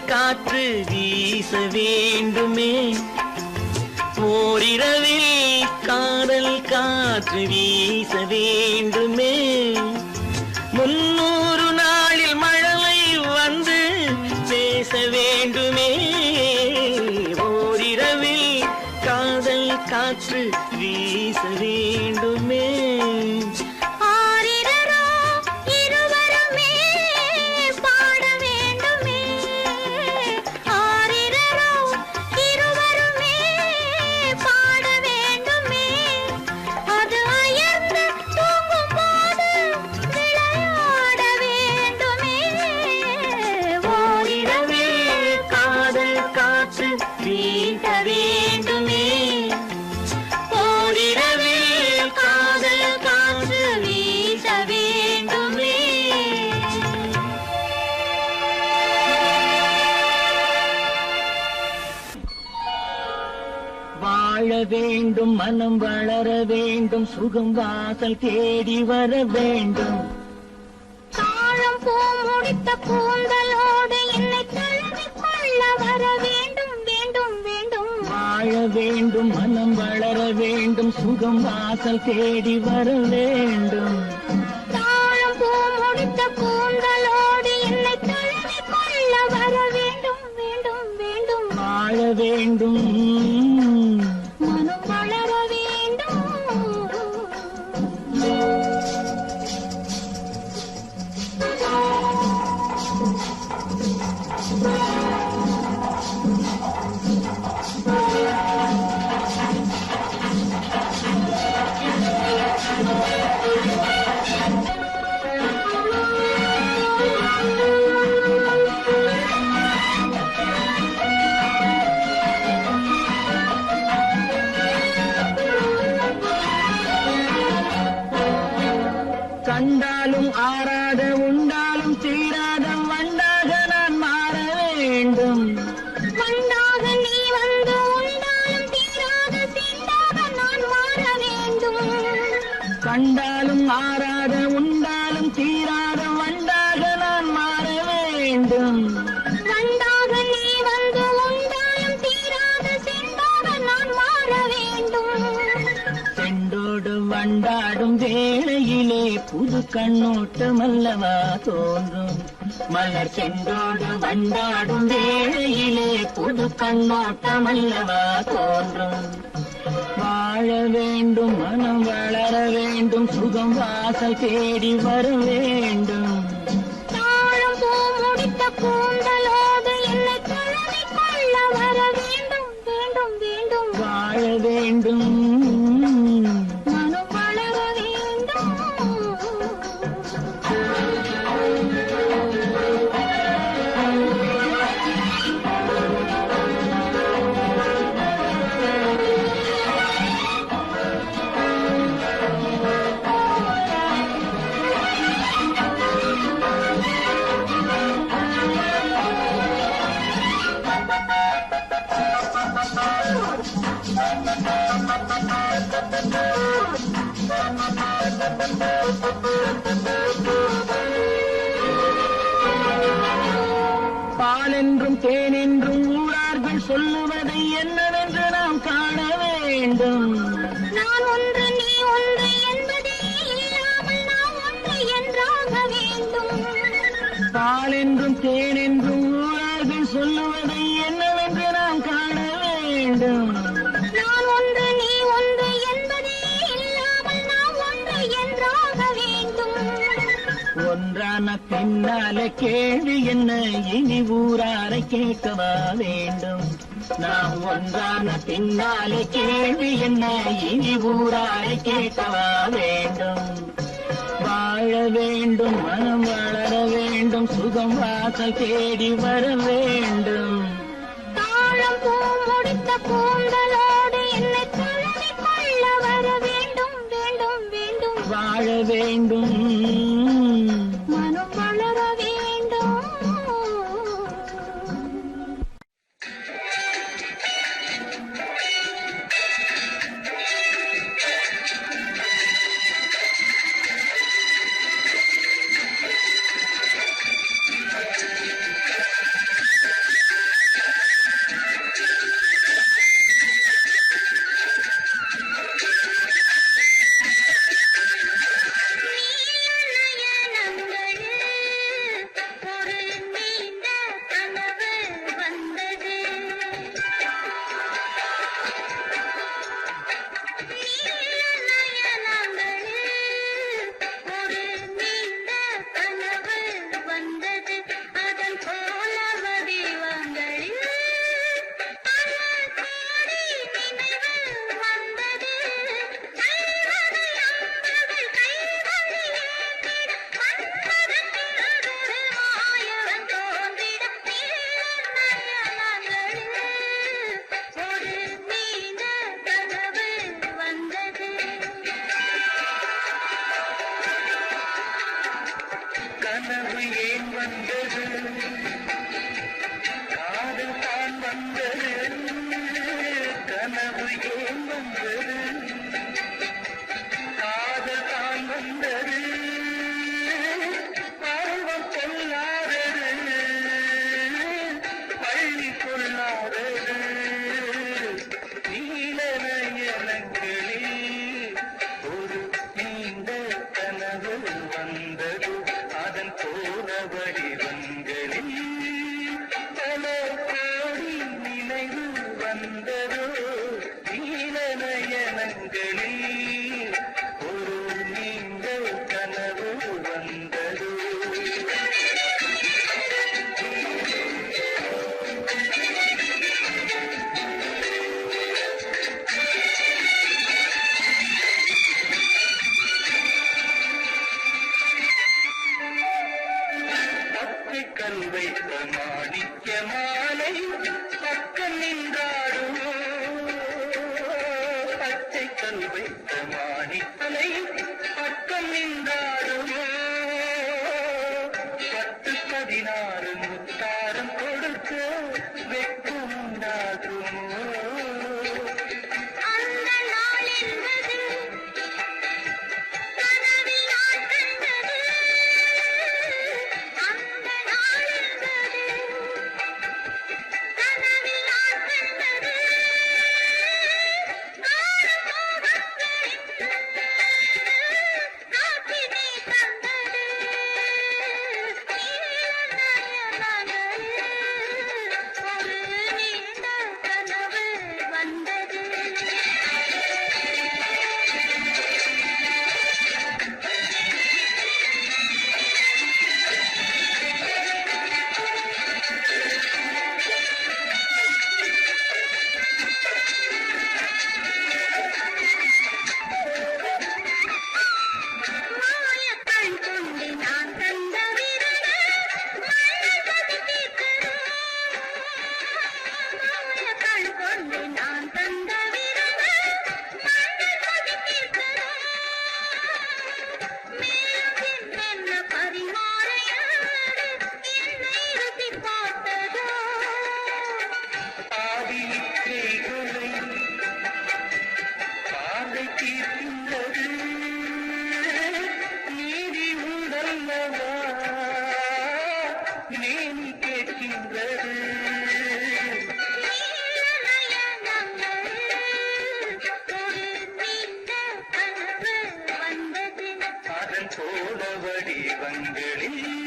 காற்று வீச வேண்டுமே ஓரிரவில் காதல் காற்று வீச வேண்டுமே 300 நாளில் மழலை வந்து பேச வேண்டுமே ஓரிரவில் காதல் காற்று வீச வேண்டுமே விளையாட வேண்டும் மனம் வளர வேண்டும் சுகம் வாசல் தேடி வர வேண்டும் தாழம் பூ முடித்த கூந்தலோடு என்னை தழுவி கொள்ள வர வேண்டும் வேண்டும் வேண்டும் வாழ வேண்டும் மனம் வளர வேண்டும் சுகம் வாசல் தேடி வர வேண்டும் தாழம் பூ முடித்த கூந்தலோடு என்னை தழுவி கொள்ள வர வேண்டும் வேண்டும் வேண்டும் வாழ வேண்டும் மனம் வளர வேண்டும் கண்டாலும் ஆறாத உண்டாலும் தீராத வண்டாக நான் மாற வேண்டும் மண்ணாக நீ வந்து உண்டாலும் தீராத சீண்டாக நான் மாற வேண்டும் கண்டாலும் ஆறாத உண்டாலும் தீராத வண்டாக நான் மாற வேண்டும் வண்டாக நீ வந்து உண்டாலும் தீராத செண்டாக நான் மாற வேண்டும் செண்டோடு வண்டாடும் வேளையிலே புது கண்ணோட்டம் அல்லவா தோன்றும் மலர் செண்டோடு வண்டாடும் வேளையிலே புது கண்ணோட்டம் அல்லவா தோன்றும் வாழ வேண்டும் மனம் வளர வேண்டும் சுகம் வாசல் தேடி வர வேண்டும் தாழம் பூ முடித்த கூந்தலோடு என்னை தழுவி கொள்ள வர வேண்டும் வேண்டும் வேண்டும் வாழ வேண்டும் மனம் வளர வேண்டும் பாலென்றும் தேனென்றும் ஊரார்கள் சொல்லுவதை என்னவென்று நாம் காண வேண்டும் நான் ஒன்று நீ ஒன்று என்பதே இல்லாமல் நாம் ஒன்று என்றாக வேண்டும் பாலென்றும் தேனென்றும் ஊரார்கள் சொல்லுவதை என்னவென்று நாம் காண வேண்டும் நான் ஒன்று நீ ஒன்று என்பதே இல்லாமல் நாம் ஒன்று என்றாக வேண்டும் ஒன்றான பின்னால கேள்வி என்ன இனி ஊராரை கேட்கவா வேண்டும் நாம் ஒன்றான பின்னால கேள்வி என்ன இனி ஊராரை கேட்கவா வேண்டும் வாழ வேண்டும் மனம் வளர வேண்டும் சுகம் வாசல் தேடி வர வேண்டும் தாழம் பூ முடித்த கூந்தலோடு என்னை தழுவி கொள்ள வர வேண்டும் வேண்டும் வேண்டும் வாழ வேண்டும் மனம் வளர வேண்டும் நீ என்று ஏன் வந்தது காதல் தான் வந்தது பருவம் கொள்ளாதது பள்ளி கொள்ளாதது நீலநயனங்களில் ஒரு நீண்ட கனவு வந்தது அதன் போன வடிவங்களில் பல கோடி நினைவு வந்ததோ நீலநயனங்களில் ஒரு நீண்ட கனவு வந்ததோ பச்சைக்கல் வைத்த மாணிக்க மாலை பக்கம் நின்றாடுமோ பச்சைக்கல் வைத்த மாணிக்கலை பக்கம் நின்றாடுமோ 10-16 முத்தாரம் கொடுக்க வெட்கம் உண்டாகுமோ அந்த நாள் என்பது கனவில் நான் கண்டது அந்த நாள் என்பது கனவில் நான் கண்டது காணும் மோகங்களின் காட்சி நீ தந்தது ஒரு நீண்ட கனவு வந்தது மாயக்கண் கொண்டு நான் தந்த விருது மன்னன் கொதித்தீர்த்தது மாயக்கண் கொண்டு நான் தந்த விருது மன்னன் கொதித்தீர்த்தது மேலும் என்னென்ன பரிமாறையோடு என்னை ருசி பார்த்ததோ ஆதிக்கைகளை பார்வை தீர்க்கின்றது நீதி உண்டல்லவா நேனி கேட்கின்றது அதன் போல வடிவங்களில்